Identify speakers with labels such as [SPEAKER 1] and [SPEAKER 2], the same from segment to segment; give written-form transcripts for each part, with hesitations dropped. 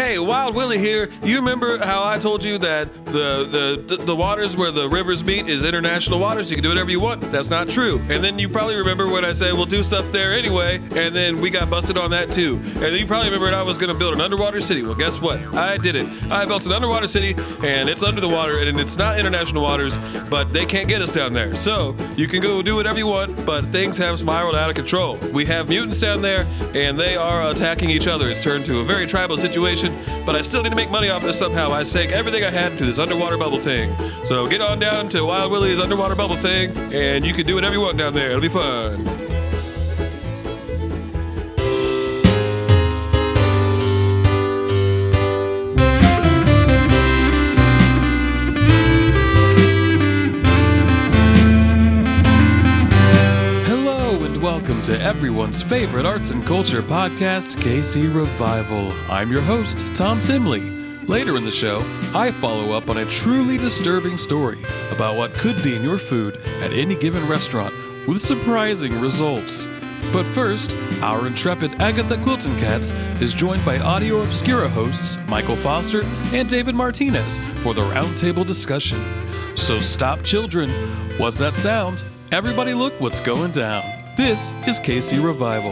[SPEAKER 1] Hey, Wild Willie here. You remember how I told you that the waters where the rivers meet is international waters? You can do whatever you want. That's not true. And then you probably remember when I said we'll do stuff there anyway, and then we got busted on that too. And then you probably remembered I was going to build an underwater city. Well, guess what? I did it. I built an underwater city, and it's under the water, and it's not international waters, but they can't get us down there. So you can go do whatever you want, but things have spiraled out of control. We have mutants down there, and they are attacking each other. It's turned to a very tribal situation, but I still need to make money off of this somehow. I sank everything I had into this underwater bubble thing. So get on down to Wild Willie's underwater bubble thing, and you can do whatever you want down there. It'll be fun. Welcome to everyone's favorite arts and culture podcast, KC Revival. I'm your host, Tom Timley. Later in the show, I follow up on a truly disturbing story about what could be in your food at any given restaurant with surprising results. But first, our intrepid Agatha Quilton Cats is joined by Audio Obscura hosts Michael Foster and David Martinez for the roundtable discussion. So stop, children. What's that sound? Everybody look what's going down. This is KC Revival.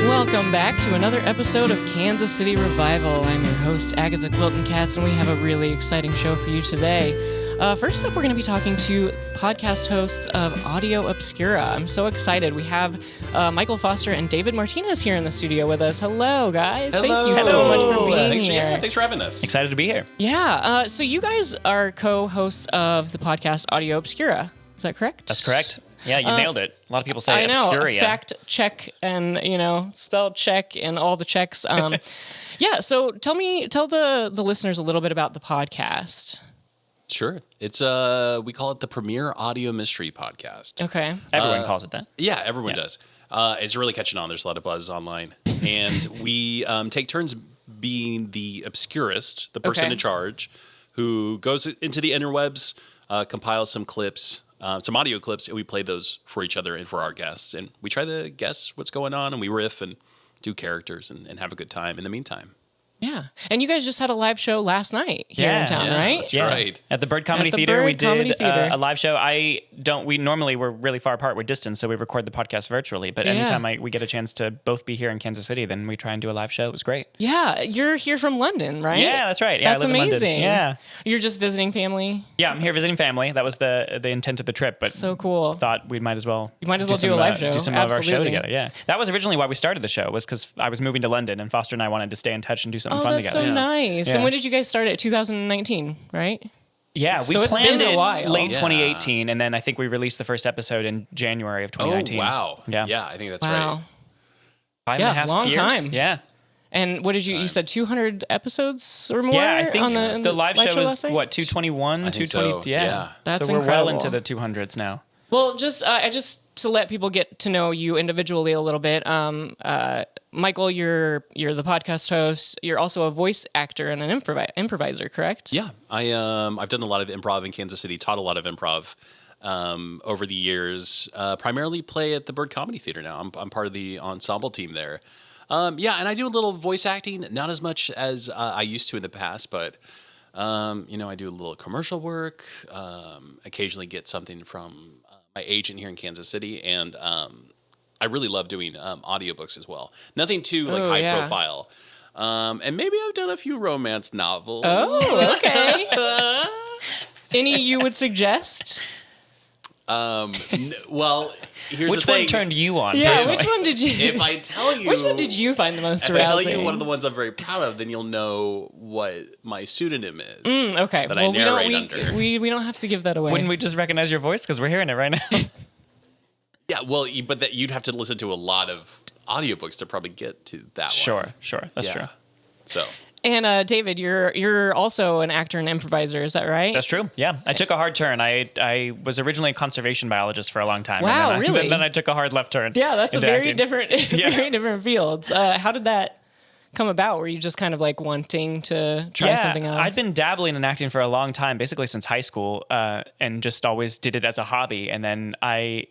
[SPEAKER 2] Welcome back to another episode of Kansas City Revival. I'm your host, Agatha Quilton Cats, and we have a really exciting show for you today. First up, we're going to be talking to podcast hosts of Audio Obscura. I'm so excited. We have Michael Foster and David Martinez here in the studio with us. Hello, guys.
[SPEAKER 3] Hello.
[SPEAKER 2] Thank you so much for being here.
[SPEAKER 3] Thanks for having us.
[SPEAKER 4] Excited to be here.
[SPEAKER 2] Yeah. So you guys are co-hosts of the podcast Audio Obscura. Is that correct?
[SPEAKER 4] That's correct. Yeah, you nailed it. A lot of people say
[SPEAKER 2] I know,
[SPEAKER 4] Obscuria.
[SPEAKER 2] Fact check and, spell check and all the checks. Yeah, so tell the listeners a little bit about the podcast.
[SPEAKER 3] Sure. It's we call it the Premier Audio Mystery Podcast.
[SPEAKER 2] Okay.
[SPEAKER 4] Everyone calls it that.
[SPEAKER 3] Yeah, everyone does. It's really catching on. There's a lot of buzz online. And we take turns being the obscurist, the person in charge, who goes into the interwebs, compiles some clips, some audio clips, and we play those for each other and for our guests. And we try to guess what's going on, and we riff and do characters and have a good time in the meantime.
[SPEAKER 2] Yeah. And you guys just had a live show last night here in town, right?
[SPEAKER 3] That's right.
[SPEAKER 4] At the Bird Comedy Theater, we did a live show. We normally we're really far apart with distance, so we record the podcast virtually. But anytime we get a chance to both be here in Kansas City, then we try and do a live show. It was great.
[SPEAKER 2] Yeah. You're here from London, right?
[SPEAKER 4] Yeah, that's right. Yeah,
[SPEAKER 2] that's
[SPEAKER 4] I live
[SPEAKER 2] amazing.
[SPEAKER 4] In London. Yeah.
[SPEAKER 2] You're just visiting family?
[SPEAKER 4] Yeah, I'm here visiting family. That was the intent of the trip. But
[SPEAKER 2] so cool.
[SPEAKER 4] Thought we might as well
[SPEAKER 2] do a live show.
[SPEAKER 4] Do some of our show together. Yeah. That was originally why we started the show, was because I was moving to London and Foster and I wanted to stay in touch and do something fun together.
[SPEAKER 2] So nice. Yeah. And when did you guys start it? 2019, right?
[SPEAKER 4] Yeah, we
[SPEAKER 2] so
[SPEAKER 4] planned
[SPEAKER 2] it's been a while.
[SPEAKER 4] Late 2018, and then I think we released the first episode in January of 2019.
[SPEAKER 3] Oh, wow.
[SPEAKER 4] Yeah,
[SPEAKER 3] I think that's right.
[SPEAKER 4] 5.5
[SPEAKER 2] long
[SPEAKER 4] years.
[SPEAKER 2] time.
[SPEAKER 4] Yeah.
[SPEAKER 2] And what did you said 200 episodes or more?
[SPEAKER 4] Yeah, I think
[SPEAKER 2] on
[SPEAKER 4] the live show was, 221, 220?
[SPEAKER 3] So. Yeah.
[SPEAKER 2] That's
[SPEAKER 4] so we're
[SPEAKER 2] incredible.
[SPEAKER 4] well into the 200s now.
[SPEAKER 2] Well, just to let people get to know you individually a little bit, Michael, you're the podcast host. You're also a voice actor and an improviser, correct?
[SPEAKER 3] Yeah, I've done a lot of improv in Kansas City, taught a lot of improv over the years. Primarily play at the Bird Comedy Theater now. I'm part of the ensemble team there. And I do a little voice acting, not as much as I used to in the past, but I do a little commercial work. Occasionally get something from my agent here in Kansas City, and I really love doing audiobooks as well. Nothing too high profile. And maybe I've done a few romance novels.
[SPEAKER 2] Oh, okay. Any you would suggest?
[SPEAKER 3] Well, here's
[SPEAKER 4] which
[SPEAKER 3] the thing.
[SPEAKER 4] one turned you on?
[SPEAKER 2] Yeah,
[SPEAKER 4] personally?
[SPEAKER 2] which one did you?
[SPEAKER 3] If I tell you,
[SPEAKER 2] which one did you find the most arousing?
[SPEAKER 3] If I tell you one of the ones I'm very proud of, then you'll know what my pseudonym is.
[SPEAKER 2] Okay.
[SPEAKER 3] That I narrate under.
[SPEAKER 2] We don't have to give that away.
[SPEAKER 4] Wouldn't we just recognize your voice because we're hearing it right now?
[SPEAKER 3] Yeah, well, but you'd have to listen to a lot of audiobooks to probably get to that one.
[SPEAKER 4] Sure. That's true.
[SPEAKER 3] So.
[SPEAKER 2] And David, you're also an actor and improviser, is that right?
[SPEAKER 4] That's true. Yeah, I took a hard turn. I was originally a conservation biologist for a long time.
[SPEAKER 2] Wow,
[SPEAKER 4] and then I took a hard left turn.
[SPEAKER 2] Yeah, that's a very
[SPEAKER 4] acting.
[SPEAKER 2] different, very different fields. How did that come about? Were you just kind of like wanting to try something else?
[SPEAKER 4] I'd been dabbling in acting for a long time, basically since high school, and just always did it as a hobby. And then I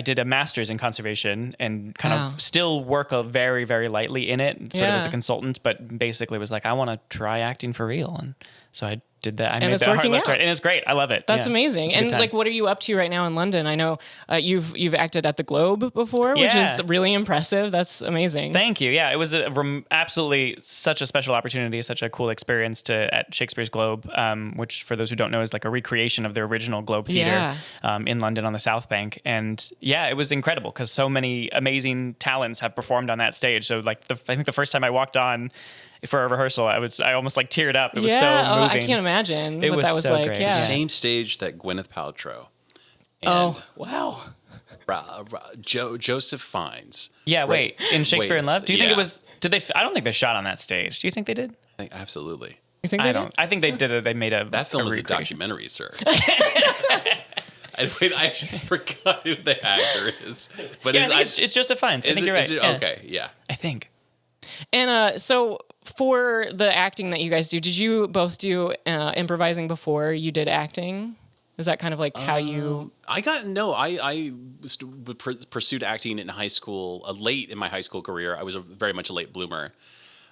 [SPEAKER 4] did a master's in conservation and kind of still work very, very lightly in it, sort of as a consultant, but basically was like, I want to try acting for real. And so I did that. I made
[SPEAKER 2] it's
[SPEAKER 4] that hard
[SPEAKER 2] working
[SPEAKER 4] left
[SPEAKER 2] out.
[SPEAKER 4] right, and it's great. I love it.
[SPEAKER 2] That's amazing. And like, what are you up to right now in London? I know you've acted at the Globe before, which is really impressive. That's amazing.
[SPEAKER 4] Thank you. Yeah, it was absolutely such a special opportunity, such a cool experience at Shakespeare's Globe, which for those who don't know is like a recreation of the original Globe Theatre in London on the South Bank. And yeah, it was incredible because so many amazing talents have performed on that stage. So like, I think the first time I walked on for a rehearsal, I almost like teared up. It was so moving.
[SPEAKER 2] I can't imagine what that was
[SPEAKER 4] so
[SPEAKER 2] like.
[SPEAKER 4] great.
[SPEAKER 2] Yeah.
[SPEAKER 3] Same stage that Gwyneth Paltrow.
[SPEAKER 2] Wow.
[SPEAKER 3] Joseph Fiennes.
[SPEAKER 4] Yeah, wait. In Shakespeare in Love? Do you think it
[SPEAKER 3] yeah.
[SPEAKER 4] was... Did they... I don't think they shot on that stage. Do you think they did?
[SPEAKER 3] I think absolutely.
[SPEAKER 2] You think they did?
[SPEAKER 4] I think they did it. They made a...
[SPEAKER 3] That film is a
[SPEAKER 4] recreation.
[SPEAKER 3] documentary, sir. Wait, I actually forgot who the actor is. But
[SPEAKER 4] Yeah, I think it's Joseph Fiennes. I think you're right.
[SPEAKER 3] Okay, yeah.
[SPEAKER 4] I think.
[SPEAKER 2] And so for the acting that you guys do, did you both do improvising before you did acting? Is that kind of like how you...
[SPEAKER 3] I pursued acting in high school, late in my high school career. I was very much a late bloomer.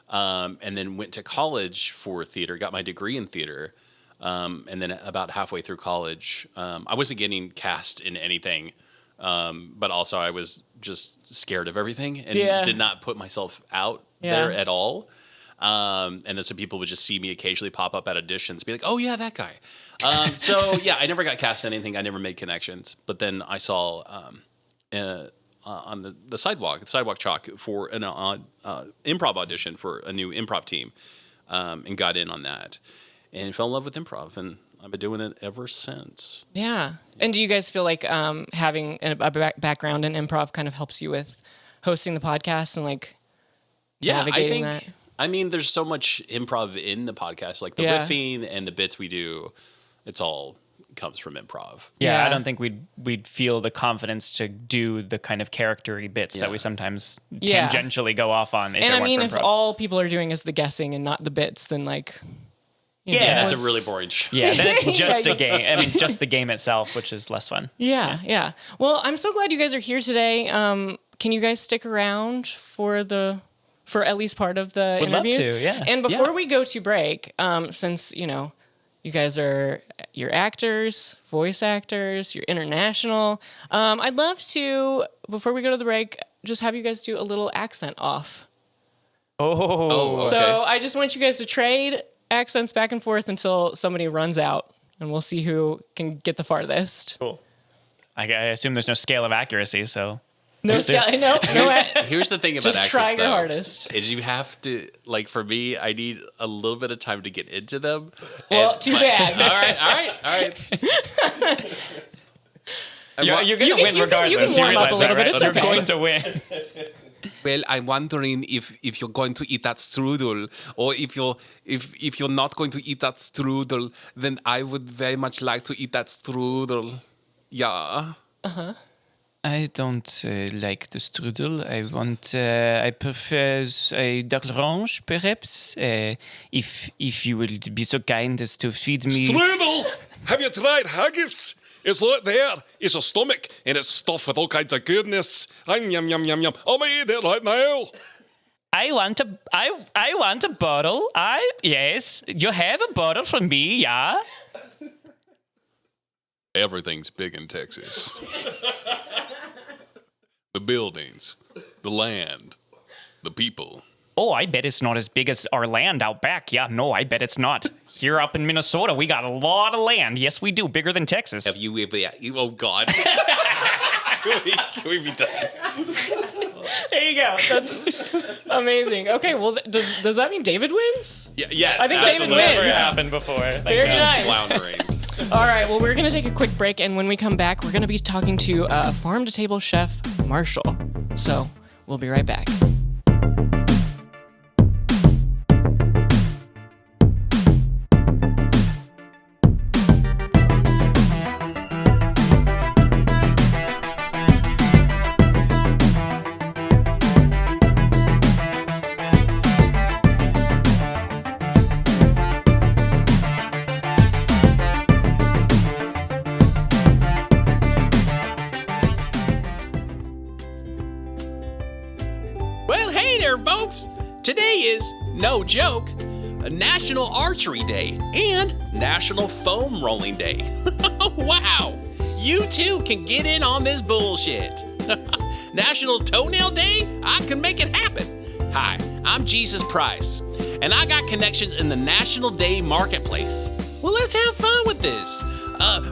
[SPEAKER 3] And then went to college for theater, got my degree in theater. And then about halfway through college, I wasn't getting cast in anything. But also I was just scared of everything and did not put myself out there at all. And then some people would just see me occasionally pop up at auditions, be like, "Oh yeah, that guy." So yeah, I never got cast in anything. I never made connections. But then I saw on the sidewalk chalk for an improv audition for a new improv team, and got in on that, and fell in love with improv, and I've been doing it ever since.
[SPEAKER 2] Yeah. And do you guys feel like having a background in improv kind of helps you with hosting the podcast and like navigating that?
[SPEAKER 3] I mean, there's so much improv in the podcast, like the riffing and the bits we do. It's all comes from improv.
[SPEAKER 4] Yeah, I don't think we'd feel the confidence to do the kind of character-y bits that we sometimes tangentially go off on.
[SPEAKER 2] And I mean, if all people are doing is the guessing and not the bits, then like...
[SPEAKER 3] That's a really boring show.
[SPEAKER 4] Yeah, then it's just a game. I mean, just the game itself, which is less fun.
[SPEAKER 2] Yeah. Well, I'm so glad you guys are here today. Can you guys stick around for at least part of the interviews?
[SPEAKER 4] Would love to, yeah.
[SPEAKER 2] And before we go to break, since, you guys are your actors, voice actors, you're international, I'd love to, before we go to the break, just have you guys do a little accent off.
[SPEAKER 4] Oh,
[SPEAKER 3] okay.
[SPEAKER 2] So I just want you guys to trade accents back and forth until somebody runs out, and we'll see who can get the farthest.
[SPEAKER 4] Cool. I assume there's no scale of accuracy, so...
[SPEAKER 2] No scale. No.
[SPEAKER 3] Here's the thing about
[SPEAKER 2] just
[SPEAKER 3] accents,
[SPEAKER 2] try your
[SPEAKER 3] though,
[SPEAKER 2] hardest.
[SPEAKER 3] is you have to, like, for me, I need a little bit of time to get into them.
[SPEAKER 2] Well, too bad.
[SPEAKER 3] All right.
[SPEAKER 4] You're going to win regardless.
[SPEAKER 2] You can warm up a little bit. It's
[SPEAKER 4] You're
[SPEAKER 2] okay.
[SPEAKER 4] going to win.
[SPEAKER 5] Well, I'm wondering if you're going to eat that strudel, or if you're not going to eat that strudel, then I would very much like to eat that strudel. Yeah.
[SPEAKER 4] I don't like the strudel. I prefer a duck l'orange, perhaps. If you will be so kind as to feed me.
[SPEAKER 5] Strudel! Have you tried haggis? It's right there. It's a stomach, and it's stuffed with all kinds of goodness. Yum, yum, yum, yum. I'm gonna eat it right now.
[SPEAKER 4] I want a bottle. Yes, you have a bottle for me, yeah?
[SPEAKER 3] Everything's big in Texas. The buildings, the land, the people.
[SPEAKER 4] Oh, I bet it's not as big as our land out back. Yeah, no, I bet it's not. Here up in Minnesota, we got a lot of land. Yes, we do. Bigger than Texas.
[SPEAKER 3] Have you ever... Oh, God. Can we be done?
[SPEAKER 2] There you go. That's amazing. Okay, well, does that mean David wins?
[SPEAKER 3] Yeah.
[SPEAKER 2] I think David
[SPEAKER 4] Never
[SPEAKER 2] wins.
[SPEAKER 4] happened before.
[SPEAKER 2] Very nice.
[SPEAKER 3] Floundering.
[SPEAKER 2] All right, well, we're going to take a quick break, and when we come back, we're going to be talking to farm-to-table chef Marshall. So we'll be right back.
[SPEAKER 3] no joke, National Archery Day and National Foam Rolling Day. Wow! You too can get in on this bullshit. National Toenail Day? I can make it happen. Hi, I'm Jesus Price, and I got connections in the National Day Marketplace. Well, let's have fun with this.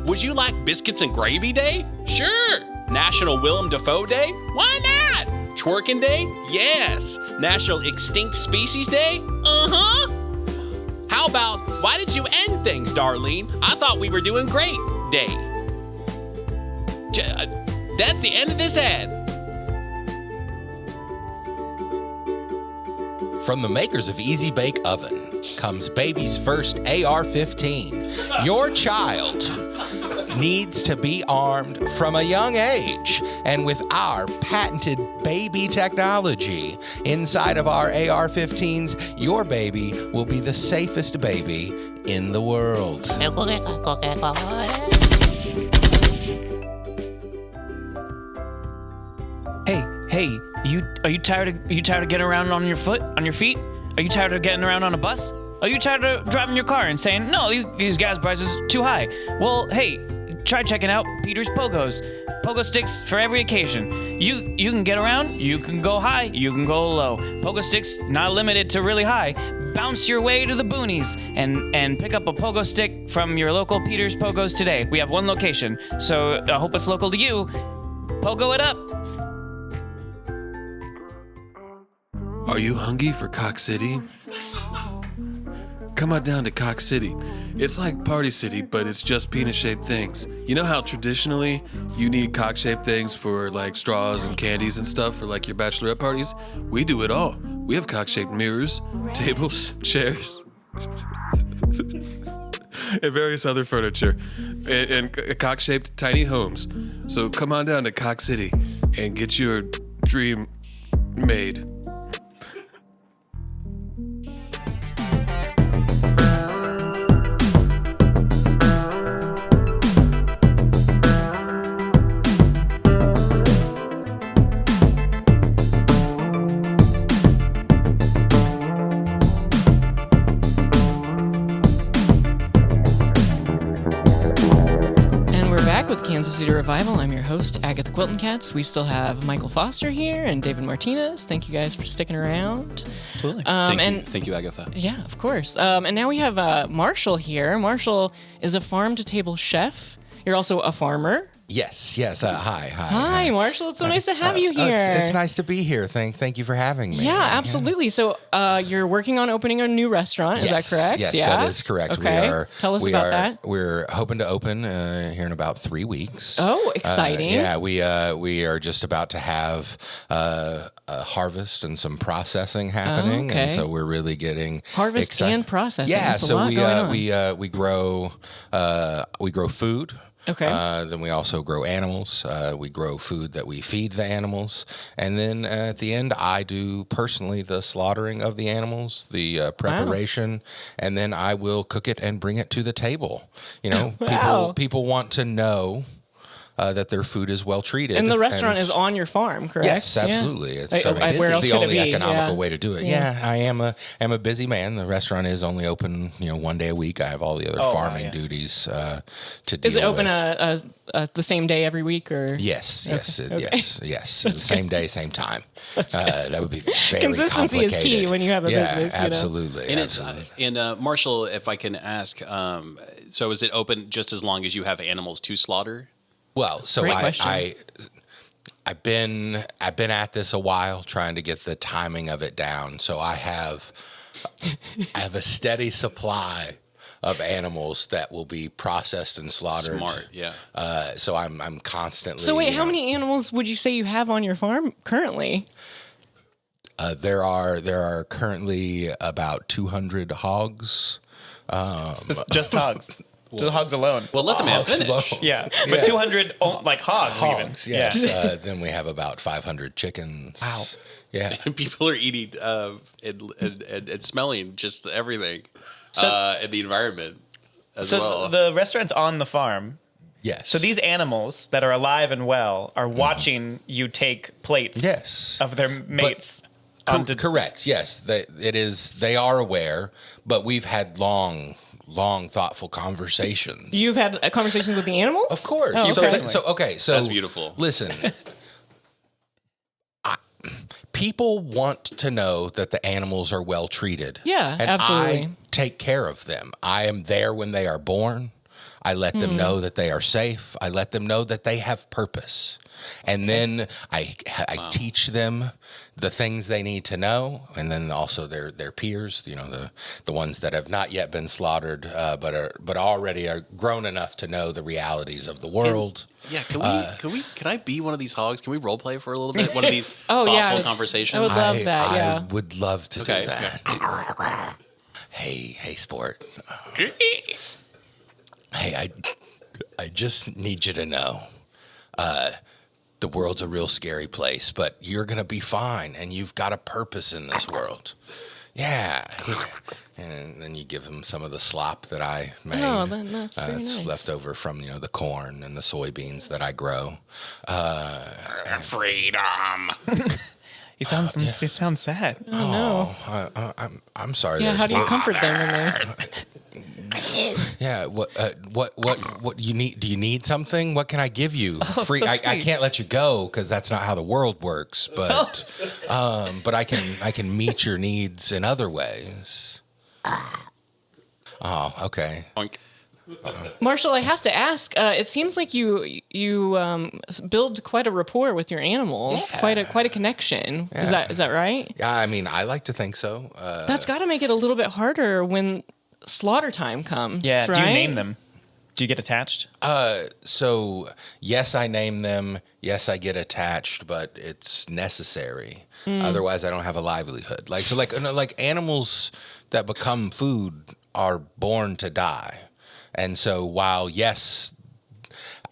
[SPEAKER 3] Would you like Biscuits and Gravy Day? Sure. National Willem Dafoe Day? Why not? Twerking Day? Yes. National Extinct Species Day? Uh-huh. How about Why Did You End Things, Darlene? I thought we were doing great Day. That's the end of this ad.
[SPEAKER 6] From the makers of Easy Bake Oven comes baby's first AR-15. Your child needs to be armed from a young age. And with our patented baby technology inside of our AR-15s, your baby will be the safest baby in the world.
[SPEAKER 4] Hey, are you tired of getting around on your feet? Are you tired of getting around on a bus? Are you tired of driving your car and saying, no, these gas prices are too high? Well, hey, try checking out Peter's Pogos. Pogo sticks for every occasion. You can get around, you can go high, you can go low. Pogo sticks not limited to really high. Bounce your way to the boonies and pick up a pogo stick from your local Peter's Pogos today. We have one location, so I hope it's local to you. Pogo it up.
[SPEAKER 1] Are you hungry for Cock City? Come on down to Cock City. It's like Party City, but it's just penis-shaped things. You know how traditionally you need cock-shaped things for like straws and candies and stuff for like your bachelorette parties? We do it all. We have cock-shaped mirrors, tables, chairs, and various other furniture, and cock-shaped tiny homes. So come on down to Cock City and get your dream made.
[SPEAKER 2] Kansas City Revival. I'm your host, Agatha Quilton Cats. We still have Michael Foster here and David Martinez. Thank you guys for sticking around.
[SPEAKER 4] Absolutely.
[SPEAKER 3] Thank you, Agatha.
[SPEAKER 2] Yeah, of course. And now we have Marshall here. Marshall is a farm-to-table chef. You're also a farmer.
[SPEAKER 6] Yes. Hi.
[SPEAKER 2] Hi, Marshall. It's so nice to have you here.
[SPEAKER 6] It's nice to be here. Thank you for having me.
[SPEAKER 2] Yeah, absolutely. Yeah. So you're working on opening a new restaurant. Is that correct?
[SPEAKER 6] Yes,
[SPEAKER 2] yeah?
[SPEAKER 6] that is correct.
[SPEAKER 2] Okay. Tell us about that.
[SPEAKER 6] We're hoping to open here in about 3 weeks.
[SPEAKER 2] Oh, exciting.
[SPEAKER 6] We are just about to have a harvest and some processing happening.
[SPEAKER 2] Okay.
[SPEAKER 6] And so we're really getting
[SPEAKER 2] harvest
[SPEAKER 6] excited.
[SPEAKER 2] And processing.
[SPEAKER 6] Yeah,
[SPEAKER 2] That's
[SPEAKER 6] so
[SPEAKER 2] a lot going on.
[SPEAKER 6] we grow food.
[SPEAKER 2] Okay.
[SPEAKER 6] Then we also grow animals. We grow food that we feed the animals. And then at the end, I do personally the slaughtering of the animals, the preparation, and then I will cook it and bring it to the table. You know, people want to know that their food is well treated.
[SPEAKER 2] And the restaurant is on your farm, correct?
[SPEAKER 6] Yes, absolutely.
[SPEAKER 2] Yeah.
[SPEAKER 6] It's the only economical way to do it. Yeah, I am a busy man. The restaurant is only open, 1 day a week. I have all the other farming duties to deal with.
[SPEAKER 2] Is it open the same day every week, or?
[SPEAKER 6] Yes. The same day, same time. That would be very
[SPEAKER 2] consistency is key when you have a business.
[SPEAKER 6] Absolutely.
[SPEAKER 3] And Marshall, if I can ask, so is it open just as long as you have animals to slaughter?
[SPEAKER 6] Well, so I've been at this a while trying to get the timing of it down. So I have a steady supply of animals that will be processed and slaughtered.
[SPEAKER 3] Smart, yeah.
[SPEAKER 6] So I'm constantly.
[SPEAKER 2] So wait, how many animals would you say you have on your farm currently?
[SPEAKER 6] There are currently about 200 hogs.
[SPEAKER 4] Just hogs. The hogs alone.
[SPEAKER 3] Well, let the man finish.
[SPEAKER 4] Yeah, but 200 like hogs even.
[SPEAKER 6] Yes.
[SPEAKER 4] Yeah.
[SPEAKER 6] Then we have about 500 chickens.
[SPEAKER 4] Wow.
[SPEAKER 6] Yeah.
[SPEAKER 3] People are eating and smelling just everything in the environment as well.
[SPEAKER 4] So the restaurant's on the farm.
[SPEAKER 6] Yes.
[SPEAKER 4] So these animals that are alive and well are watching you take plates
[SPEAKER 6] Yes.
[SPEAKER 4] of their mates.
[SPEAKER 6] Correct. Yes, they are aware, but we've had long, thoughtful conversations.
[SPEAKER 2] You've had conversations with the animals?
[SPEAKER 6] Of course.
[SPEAKER 2] Oh, okay.
[SPEAKER 6] So
[SPEAKER 3] That's beautiful.
[SPEAKER 6] Listen, people want to know that the animals are well treated.
[SPEAKER 2] Yeah,
[SPEAKER 6] and
[SPEAKER 2] absolutely.
[SPEAKER 6] I take care of them. I am there when they are born. I let them know that they are safe. I let them know that they have purpose. And then I teach them the things they need to know, and then also their peers, the ones that have not yet been slaughtered, but already are grown enough to know the realities of the world.
[SPEAKER 3] Can I be one of these hogs? Can we role play for a little bit? One of these thoughtful conversations?
[SPEAKER 2] I would love that. Yeah,
[SPEAKER 6] I would love to do that. Hey, sport. Hey, I just need you to know, the world's a real scary place, but you're going to be fine, and you've got a purpose in this world. Yeah. And then you give them some of the slop that I made.
[SPEAKER 2] Oh, that's very
[SPEAKER 6] it's
[SPEAKER 2] nice.
[SPEAKER 6] left over from, the corn and the soybeans that I grow.
[SPEAKER 5] Freedom.
[SPEAKER 4] He sounds sad.
[SPEAKER 2] Oh,
[SPEAKER 6] no. I'm sorry.
[SPEAKER 2] Yeah, how do you comfort them when they're...
[SPEAKER 6] Yeah, what you need? Do you need something? What can I give you? Free?
[SPEAKER 4] So
[SPEAKER 6] I
[SPEAKER 4] sweet.
[SPEAKER 6] can't let you go because that's not how the world works. But I can meet your needs in other ways. Oh, okay.
[SPEAKER 2] Marshall, I have to ask. It seems like you build quite a rapport with your animals.
[SPEAKER 6] Yeah.
[SPEAKER 2] Quite a connection.
[SPEAKER 6] Yeah.
[SPEAKER 2] Is that right?
[SPEAKER 6] Yeah, I mean, I like to think so.
[SPEAKER 2] That's got to make it a little bit harder when slaughter time comes.
[SPEAKER 4] Yeah.
[SPEAKER 2] right?
[SPEAKER 4] Do you name them? Do you get attached?
[SPEAKER 6] So yes, I name them. Yes, I get attached, but it's necessary. Otherwise, I don't have a livelihood. Like animals that become food are born to die. And so while, yes,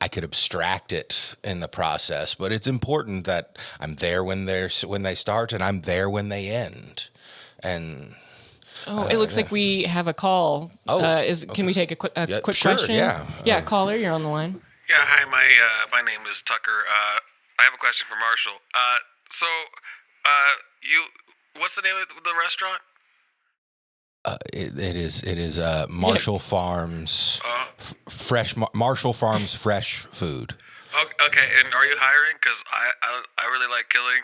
[SPEAKER 6] I could abstract it in the process, but it's important that I'm there when they start and I'm there when they end. And
[SPEAKER 2] it looks like we have a call. Can we take a quick
[SPEAKER 6] sure,
[SPEAKER 2] question?
[SPEAKER 6] yeah.
[SPEAKER 2] Yeah, caller, you're on the line.
[SPEAKER 1] Yeah, hi. My name is Tucker. I have a question for Marshall. What's the name of the restaurant?
[SPEAKER 6] It is Marshall Farms Marshall Farms fresh food.
[SPEAKER 1] Okay, and are you hiring? Because I really like killing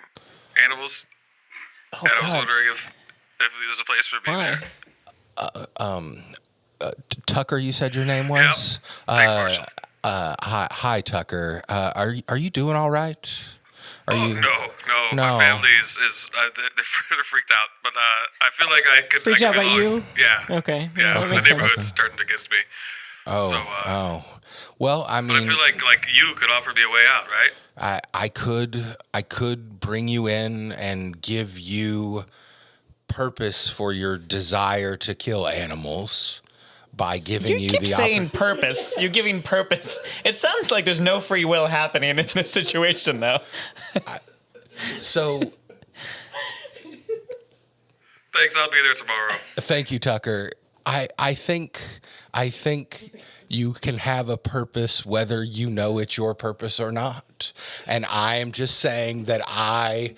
[SPEAKER 1] animals, and I was wondering if there's a place for me there.
[SPEAKER 6] Tucker, you said your name was?
[SPEAKER 1] Yep. Thanks, Marshall.
[SPEAKER 6] Hi, Tucker. Are you doing all right?
[SPEAKER 1] No. My family is they're freaked out, but I feel like I could.
[SPEAKER 2] Freaked out by you?
[SPEAKER 1] Yeah.
[SPEAKER 2] Okay.
[SPEAKER 1] Yeah,
[SPEAKER 2] that
[SPEAKER 1] the
[SPEAKER 2] makes sense.
[SPEAKER 1] neighborhood's turned against me.
[SPEAKER 6] Well, I mean,
[SPEAKER 1] But I feel like you could offer me a way out, right?
[SPEAKER 6] I could bring you in and give you purpose for your desire to kill animals by giving you
[SPEAKER 4] keep saying purpose. You're giving purpose. It sounds like there's no free will happening in this situation, though.
[SPEAKER 6] So,
[SPEAKER 1] Thanks, I'll be there tomorrow.
[SPEAKER 6] thank you, Tucker. I think you can have a purpose whether you know it's your purpose or not. And I am just saying that I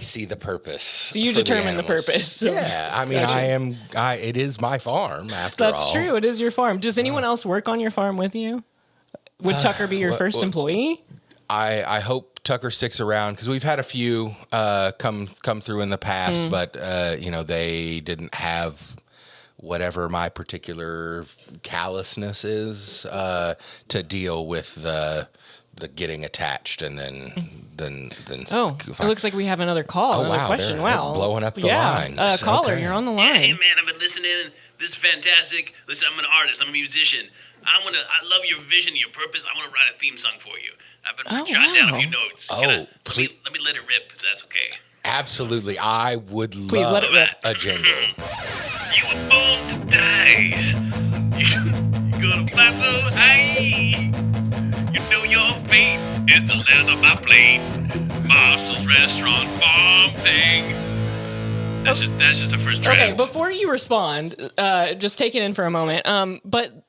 [SPEAKER 6] see the purpose.
[SPEAKER 2] So you
[SPEAKER 6] for
[SPEAKER 2] determine the
[SPEAKER 6] animals.
[SPEAKER 2] purpose.
[SPEAKER 6] Yeah, I mean,
[SPEAKER 2] Gotcha.
[SPEAKER 6] it is my farm after all.
[SPEAKER 2] That's true. It is your farm. Does anyone else work on your farm with you? Would Tucker be your first employee?
[SPEAKER 6] I hope Tucker sticks around because we've had a few come through in the past, but they didn't have whatever my particular callousness is to deal with the getting attached and then.
[SPEAKER 2] Oh, it looks like we have another call. Another question.
[SPEAKER 6] They're
[SPEAKER 2] wow,
[SPEAKER 6] blowing up the lines.
[SPEAKER 2] Caller,
[SPEAKER 6] Okay.
[SPEAKER 2] you're on the
[SPEAKER 7] Yeah, hey
[SPEAKER 2] line.
[SPEAKER 7] man, I've been listening. This is fantastic. Listen, I'm an artist. I'm a musician. I love your vision, your purpose. I want to write a theme song for you. I've been jotting down a few notes.
[SPEAKER 6] Please.
[SPEAKER 7] Let me let it rip, if that's okay.
[SPEAKER 6] Absolutely, I would
[SPEAKER 2] Please
[SPEAKER 6] love
[SPEAKER 2] let it rip.
[SPEAKER 6] a jingle.
[SPEAKER 7] You were born to die. You go to fly so high. You know your fate is to land on my plate. Marshall's restaurant farm thing. That's just the first draft.
[SPEAKER 2] Okay, before you respond, just take it in for a moment. But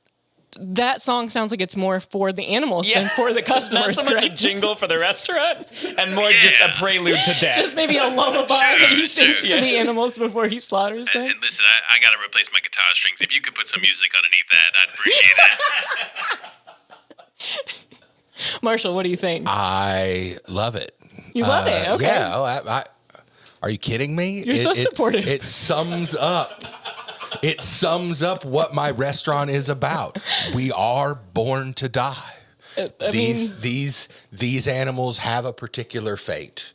[SPEAKER 2] that song sounds like it's more for the animals than for the customers.
[SPEAKER 4] Not so much a
[SPEAKER 2] correct?
[SPEAKER 4] jingle for the restaurant, and more just a prelude to death.
[SPEAKER 2] Just maybe a lullaby that he sings to the animals before he slaughters them.
[SPEAKER 7] And listen, I got to replace my guitar strings. If you could put some music underneath that, I'd appreciate that.
[SPEAKER 2] Marshall, what do you think?
[SPEAKER 6] I love it.
[SPEAKER 2] You love it? Okay.
[SPEAKER 6] Yeah. I, are you kidding me?
[SPEAKER 2] You're so supportive.
[SPEAKER 6] It sums up. It sums up what my restaurant is about. We are born to die. These animals have a particular fate.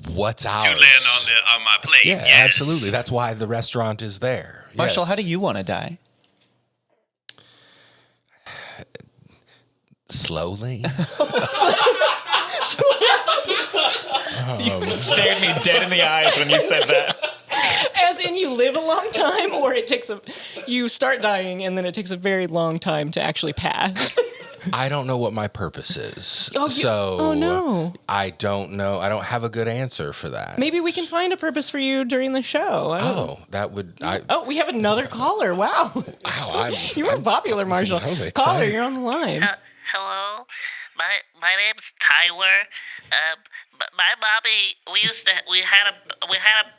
[SPEAKER 6] What's ours?
[SPEAKER 7] To land on my plate.
[SPEAKER 6] Yeah,
[SPEAKER 7] yes.
[SPEAKER 6] absolutely. That's why the restaurant is there.
[SPEAKER 4] Marshall,
[SPEAKER 6] Yes.
[SPEAKER 4] how do you want to die?
[SPEAKER 6] Slowly.
[SPEAKER 4] You stared me dead in the eyes when you said that.
[SPEAKER 2] As in you live a long time, or you start dying and then it takes a very long time to actually pass.
[SPEAKER 6] I don't know what my purpose is.
[SPEAKER 2] Oh, no.
[SPEAKER 6] I don't know. I don't have a good answer for that.
[SPEAKER 2] Maybe we can find a purpose for you during the show.
[SPEAKER 6] That would.
[SPEAKER 2] We have another caller. Wow. You were popular, Marshall.
[SPEAKER 6] I'm excited.
[SPEAKER 2] Caller, you're on the line.
[SPEAKER 8] Hello, my name's Tyler. My mommy, we had a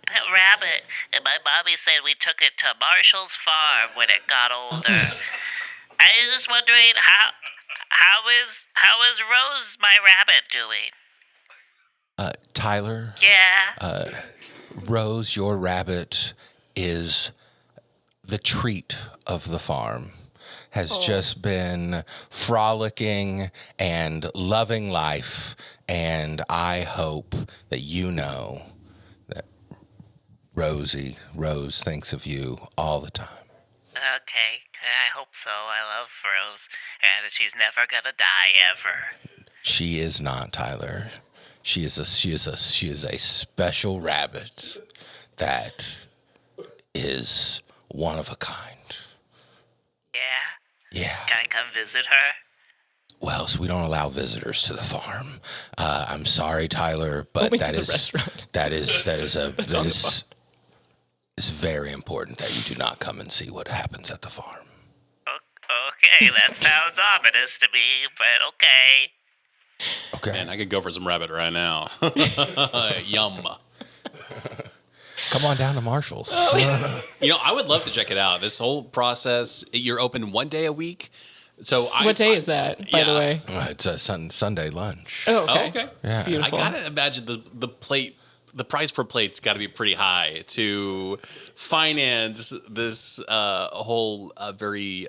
[SPEAKER 8] pet rabbit, and my mommy said we took it to Marshall's farm when it got older. I was just wondering how is Rose, my rabbit, doing?
[SPEAKER 6] Tyler.
[SPEAKER 8] Yeah.
[SPEAKER 6] Rose, your rabbit is the treat of the farm. Has just been frolicking and loving life, and I hope that you know that Rose thinks of you all the time.
[SPEAKER 8] Okay, I hope so. I love Rose, and she's never gonna die ever.
[SPEAKER 6] She is not, Tyler. She is a special rabbit that is one of a kind. Yeah.
[SPEAKER 8] Can I come visit her?
[SPEAKER 6] Well, so we don't allow visitors to the farm. I'm sorry, Tyler, but
[SPEAKER 2] Only to the restaurant.
[SPEAKER 6] it's very important that you do not come and see what happens at the farm.
[SPEAKER 8] Okay, that sounds ominous to me, but okay.
[SPEAKER 6] Okay.
[SPEAKER 3] Man, I could go for some rabbit right now. Yum.
[SPEAKER 6] Come on down to Marshall's.
[SPEAKER 3] I would love to check it out. This whole process, you're open one day a week. So
[SPEAKER 2] What day is that, by the way?
[SPEAKER 6] It's a Sunday lunch.
[SPEAKER 2] Oh, okay.
[SPEAKER 3] Oh, okay.
[SPEAKER 6] Yeah.
[SPEAKER 2] Beautiful.
[SPEAKER 3] I gotta imagine the price per plate's got to be pretty high to finance this whole very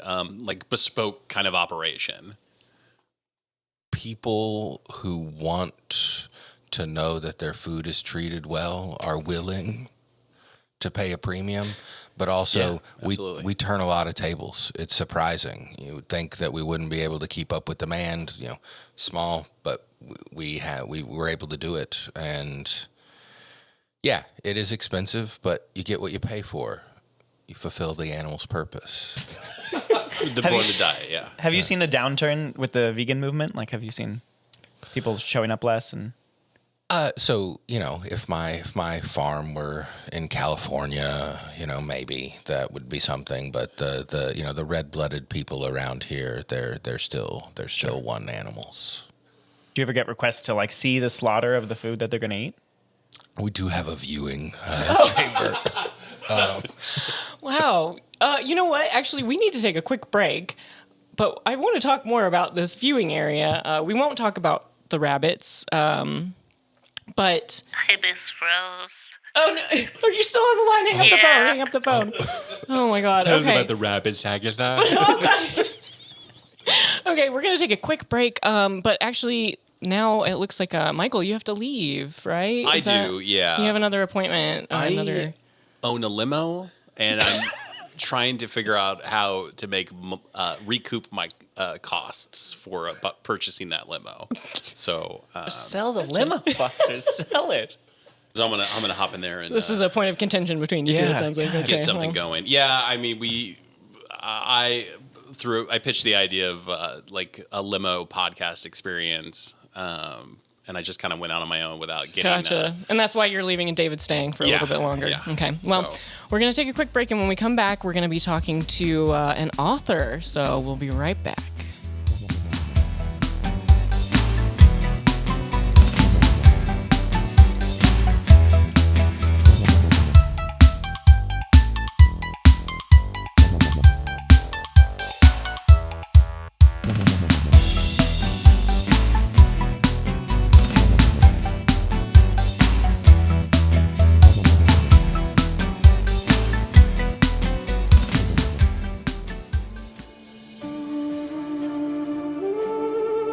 [SPEAKER 3] bespoke kind of operation.
[SPEAKER 6] People who want to know that their food is treated well are willing to pay a premium, but also we turn a lot of tables. It's surprising. You would think that we wouldn't be able to keep up with demand, small, but we were able to do it. And yeah, it is expensive, but you get what you pay for. You fulfill the animal's purpose.
[SPEAKER 3] The born to die, yeah.
[SPEAKER 4] Have you seen a downturn with the vegan movement? Like, have you seen people showing up less and...
[SPEAKER 6] So if my farm were in California, maybe that would be something. But the red-blooded people around here, they're still one animals.
[SPEAKER 4] Do you ever get requests to see the slaughter of the food that they're going to eat?
[SPEAKER 6] We do have a viewing chamber.
[SPEAKER 2] Wow. You know what? Actually, we need to take a quick break, but I want to talk more about this viewing area. We won't talk about the rabbits. But
[SPEAKER 8] I miss Rose.
[SPEAKER 2] oh no, are you still on the line? Hang up the phone. Hang up the phone. Oh my God.
[SPEAKER 6] Tell us
[SPEAKER 2] Okay.
[SPEAKER 6] about the rabbits, Agatha.
[SPEAKER 2] Okay, we're gonna take a quick break. But actually, now it looks like Michael, you have to leave, right?
[SPEAKER 3] I do, yeah.
[SPEAKER 2] You have another appointment.
[SPEAKER 3] I own a limo, and I'm trying to figure out how to recoup my costs for purchasing that limo. So
[SPEAKER 4] Sell the limo, Buster. Sell it.
[SPEAKER 3] so I'm gonna hop in there and
[SPEAKER 2] This is a point of contention between you two. It
[SPEAKER 4] Yeah,
[SPEAKER 2] sounds like. Okay,
[SPEAKER 3] get something
[SPEAKER 2] well.
[SPEAKER 3] going. Yeah, I mean I pitched the idea of a limo podcast experience. And I just kind of went out on my own without getting.
[SPEAKER 2] Gotcha. And that's why you're leaving and David's staying for a
[SPEAKER 3] Yeah,
[SPEAKER 2] little bit longer.
[SPEAKER 3] yeah.
[SPEAKER 2] Okay. Well,
[SPEAKER 3] So-
[SPEAKER 2] We're going to take a quick break, and when we come back, we're going to be talking to an author. So we'll be right back.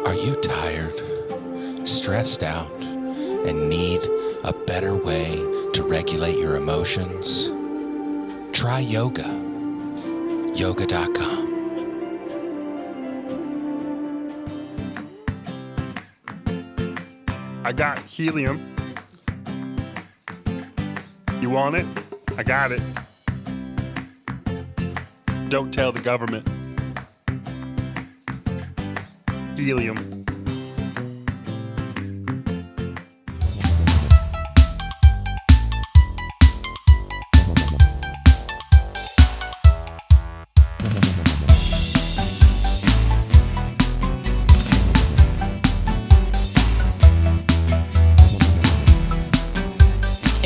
[SPEAKER 6] Are you tired, stressed out, and need a better way to regulate your emotions? Try yoga. Yoga.com.
[SPEAKER 9] I got helium. You want it? I got it. Don't tell the government. Helium.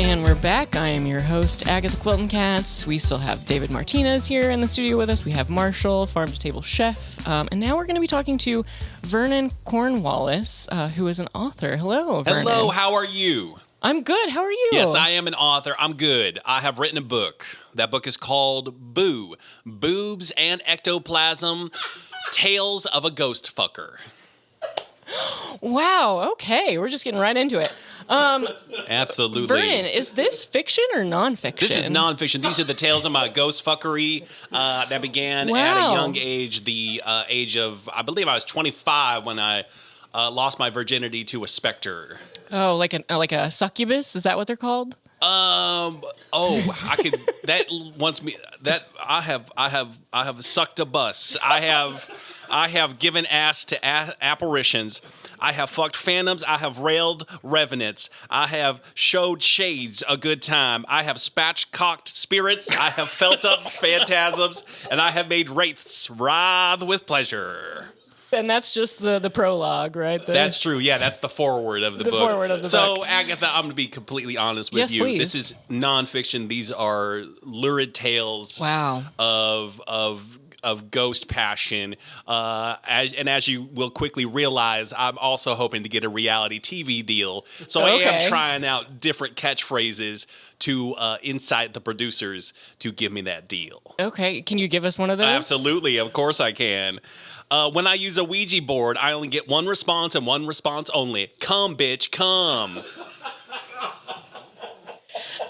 [SPEAKER 2] And we're back. I am your host, Agatha Quilton Katz. We still have David Martinez here in the studio with us. We have Marshall, farm to table chef. And now we're going to be talking to Vernon Cornwallis, who is an author. Hello, Vernon.
[SPEAKER 3] Hello, how are you?
[SPEAKER 2] I'm good. How are you?
[SPEAKER 3] Yes, I am an author. I'm good. I have written a book. That book is called Boo, Boobs and Ectoplasm, Tales of a Ghost Fucker.
[SPEAKER 2] Wow. Okay. We're just getting right into it.
[SPEAKER 3] Absolutely.
[SPEAKER 2] Vernon, is this fiction or nonfiction?
[SPEAKER 3] This is nonfiction. These are the tales of my ghost fuckery that began at
[SPEAKER 2] Wow.
[SPEAKER 3] a young age, the age of, I believe I was 25 when I lost my virginity to a specter.
[SPEAKER 2] Oh, like a succubus? Is that what they're called?
[SPEAKER 3] I could, that wants me, that I have sucked a bus. I have given ass to apparitions. I have fucked phantoms. I have railed revenants. I have showed shades a good time. I have spatchcocked spirits. I have felt up phantasms, and I have made wraiths writhe with pleasure.
[SPEAKER 2] And that's just the prologue, right?
[SPEAKER 3] That's true. Yeah, that's the foreword of the book.
[SPEAKER 2] foreword of the book.
[SPEAKER 3] So, Agatha, I'm going to be completely honest with
[SPEAKER 2] Yes,
[SPEAKER 3] you.
[SPEAKER 2] please.
[SPEAKER 3] This is nonfiction. These are lurid tales
[SPEAKER 2] Wow.
[SPEAKER 3] of ghost passion. As you will quickly realize, I'm also hoping to get a reality TV deal. So I am
[SPEAKER 2] Okay.
[SPEAKER 3] trying out different catchphrases to incite the producers to give me that deal.
[SPEAKER 2] Okay. Can you give us one of those?
[SPEAKER 3] Absolutely. Of course I can. When I use a Ouija board, I only get one response and one response only. Come, bitch, come.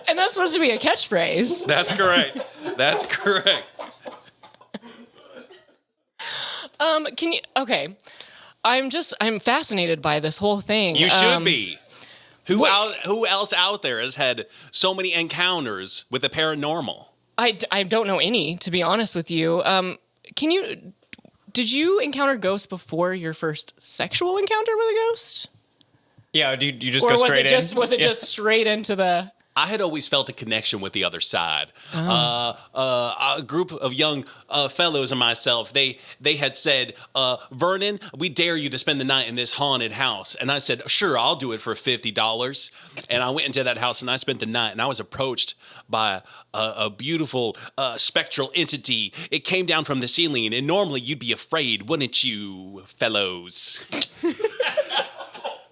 [SPEAKER 2] And that's supposed to be a catchphrase.
[SPEAKER 3] That's correct. That's correct.
[SPEAKER 2] Can you? Okay. I'm fascinated by this whole thing.
[SPEAKER 3] You should be. Who else out there has had so many encounters with the paranormal?
[SPEAKER 2] I don't know any, to be honest with you. Did you encounter ghosts before your first sexual encounter with a ghost?
[SPEAKER 4] Yeah, do you just
[SPEAKER 2] Or
[SPEAKER 4] go
[SPEAKER 2] was
[SPEAKER 4] straight
[SPEAKER 2] it just
[SPEAKER 4] in?
[SPEAKER 2] was it just straight into the?
[SPEAKER 3] I had always felt a connection with the other side. A group of young fellows and myself, they had said, Vernon, we dare you to spend the night in this haunted house. And I said, sure, I'll do it for $50. And I went into that house and I spent the night, and I was approached by a beautiful spectral entity. It came down from the ceiling, and normally you'd be afraid, wouldn't you, fellows?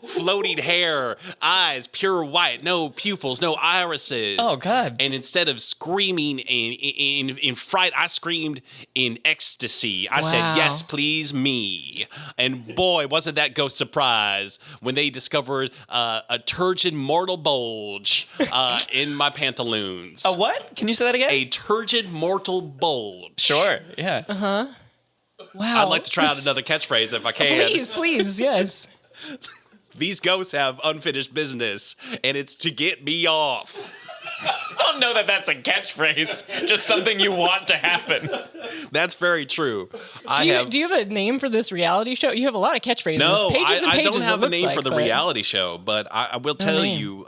[SPEAKER 3] Floating hair, eyes pure white, no pupils, no irises.
[SPEAKER 4] Oh, God.
[SPEAKER 3] And instead of screaming in fright, I screamed in ecstasy. I said,
[SPEAKER 2] Wow.
[SPEAKER 3] yes, please, me. And boy, wasn't that ghost surprised when they discovered a turgid mortal bulge in my pantaloons.
[SPEAKER 4] A what? Can you say that again?
[SPEAKER 3] A turgid mortal bulge.
[SPEAKER 4] Sure, yeah.
[SPEAKER 2] Wow.
[SPEAKER 3] I'd like to try out another catchphrase if I can.
[SPEAKER 2] Please, yes.
[SPEAKER 3] These ghosts have unfinished business, and it's to get me off.
[SPEAKER 4] don't know that that's a catchphrase. Just something you want to happen.
[SPEAKER 3] That's very true.
[SPEAKER 2] Do you have a name for this reality show? You have a lot of catchphrases.
[SPEAKER 3] No,
[SPEAKER 2] pages and
[SPEAKER 3] I
[SPEAKER 2] pages,
[SPEAKER 3] don't have
[SPEAKER 2] it
[SPEAKER 3] a name
[SPEAKER 2] looks
[SPEAKER 3] for the
[SPEAKER 2] like, but-
[SPEAKER 3] reality show, but I will tell you,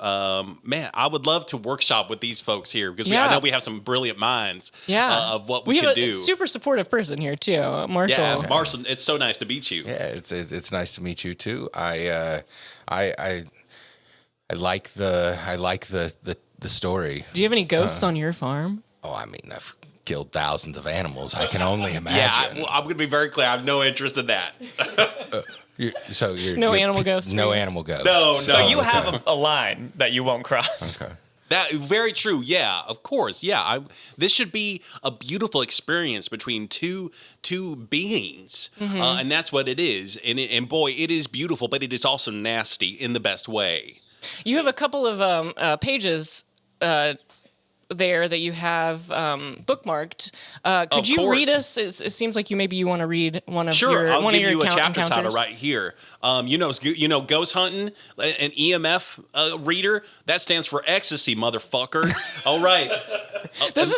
[SPEAKER 3] man, I would love to workshop with these folks here because I know we have some brilliant minds of what we can
[SPEAKER 2] have
[SPEAKER 3] do.
[SPEAKER 2] a super supportive person here too, Marshall.
[SPEAKER 3] Yeah, Marshall, it's so nice to meet you.
[SPEAKER 6] Yeah, it's nice to meet you too. I like the story.
[SPEAKER 2] Do you have any ghosts on your farm?
[SPEAKER 6] Oh, I mean, I've killed thousands of animals. I can only imagine.
[SPEAKER 3] Yeah, I'm going to be very clear. I have no interest in that.
[SPEAKER 6] You're
[SPEAKER 2] No animal ghosts?
[SPEAKER 6] No animal ghosts.
[SPEAKER 3] No.
[SPEAKER 4] So you have a line that you won't cross.
[SPEAKER 6] Okay.
[SPEAKER 3] That very true. Yeah, of course. Yeah, this should be a beautiful experience between two beings, and that's what it is. And boy, it is beautiful, but it is also nasty in the best way.
[SPEAKER 2] You have a couple of pages there that you have bookmarked. Could you
[SPEAKER 3] course.
[SPEAKER 2] read us? It seems like you want to read one of
[SPEAKER 3] Sure,
[SPEAKER 2] your
[SPEAKER 3] I'll
[SPEAKER 2] one
[SPEAKER 3] give
[SPEAKER 2] of your
[SPEAKER 3] you a chapter
[SPEAKER 2] encounters.
[SPEAKER 3] title right here. You know, ghost hunting, an EMF reader. That stands for ecstasy, motherfucker. All right.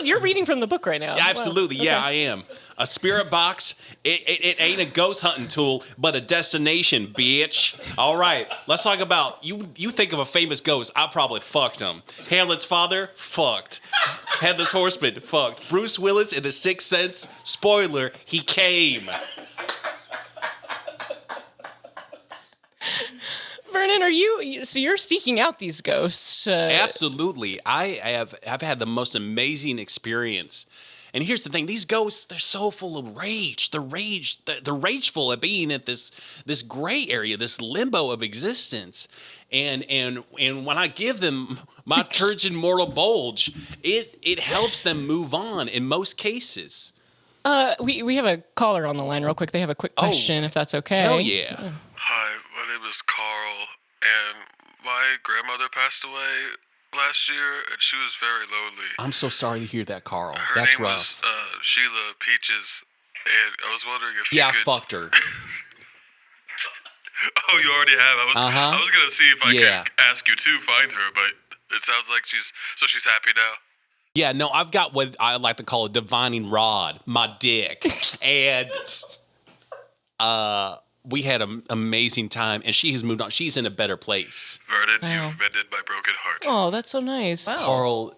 [SPEAKER 2] You're reading from the book right now.
[SPEAKER 3] Absolutely,
[SPEAKER 2] Wow.
[SPEAKER 3] yeah,
[SPEAKER 2] Okay.
[SPEAKER 3] I am. A spirit box, it ain't a ghost hunting tool, but a destination, bitch. All right, let's talk about, you think of a famous ghost, I probably fucked him. Hamlet's father, fucked. Headless Horseman, fucked. Bruce Willis in The Sixth Sense, spoiler, he came.
[SPEAKER 2] Vernon, you're seeking out these ghosts?
[SPEAKER 3] Absolutely. I've had the most amazing experience. And here's the thing, these ghosts, they're so full of rage. They're rageful at being at this gray area, this limbo of existence. And when I give them my turgid mortal bulge, it helps them move on in most cases.
[SPEAKER 2] We have a caller on the line real quick. They have a quick question, if that's okay.
[SPEAKER 3] Hell yeah.
[SPEAKER 10] Hi, my name is Carl, and my grandmother passed away last year, and she was very lonely.
[SPEAKER 3] I'm so sorry to hear that, Carl.
[SPEAKER 10] Her
[SPEAKER 3] That's
[SPEAKER 10] name
[SPEAKER 3] rough.
[SPEAKER 10] was Sheila Peaches, and I was wondering if
[SPEAKER 3] Yeah,
[SPEAKER 10] you could...
[SPEAKER 3] I fucked her.
[SPEAKER 10] Oh, you already have. I was gonna see if I could ask you to find her, but it sounds like she's happy now.
[SPEAKER 3] Yeah, no, I've got what I like to call a divining rod, my dick. And we had an amazing time, and she has moved on. She's in a better place.
[SPEAKER 10] Vernon,
[SPEAKER 2] Wow.
[SPEAKER 10] you've mended my broken heart.
[SPEAKER 2] Oh, that's so nice.
[SPEAKER 3] Carl,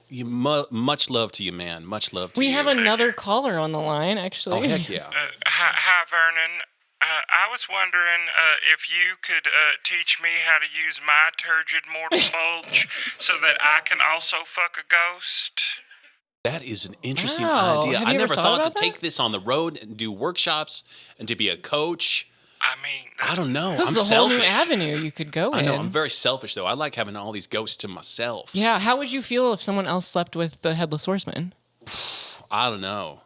[SPEAKER 3] much love to you, man. Much love to you.
[SPEAKER 2] We have another caller on the line, actually.
[SPEAKER 3] Oh, heck yeah.
[SPEAKER 11] Hi, Vernon. I was wondering if you could teach me how to use my turgid mortal bulge so that I can also fuck a ghost.
[SPEAKER 3] That is an interesting
[SPEAKER 2] Wow.
[SPEAKER 3] idea.
[SPEAKER 2] Have
[SPEAKER 3] I
[SPEAKER 2] you ever
[SPEAKER 3] never
[SPEAKER 2] thought
[SPEAKER 3] thought to
[SPEAKER 2] about that?
[SPEAKER 3] take this on the road and do workshops and to be a coach.
[SPEAKER 11] I mean,
[SPEAKER 3] I don't know.
[SPEAKER 2] This
[SPEAKER 3] I'm
[SPEAKER 2] is a whole
[SPEAKER 3] selfish.
[SPEAKER 2] new avenue you could go
[SPEAKER 3] I
[SPEAKER 2] in.
[SPEAKER 3] know. I'm very selfish, though. I like having all these ghosts to myself.
[SPEAKER 2] Yeah, how would you feel if someone else slept with the Headless Horseman?
[SPEAKER 3] I don't know.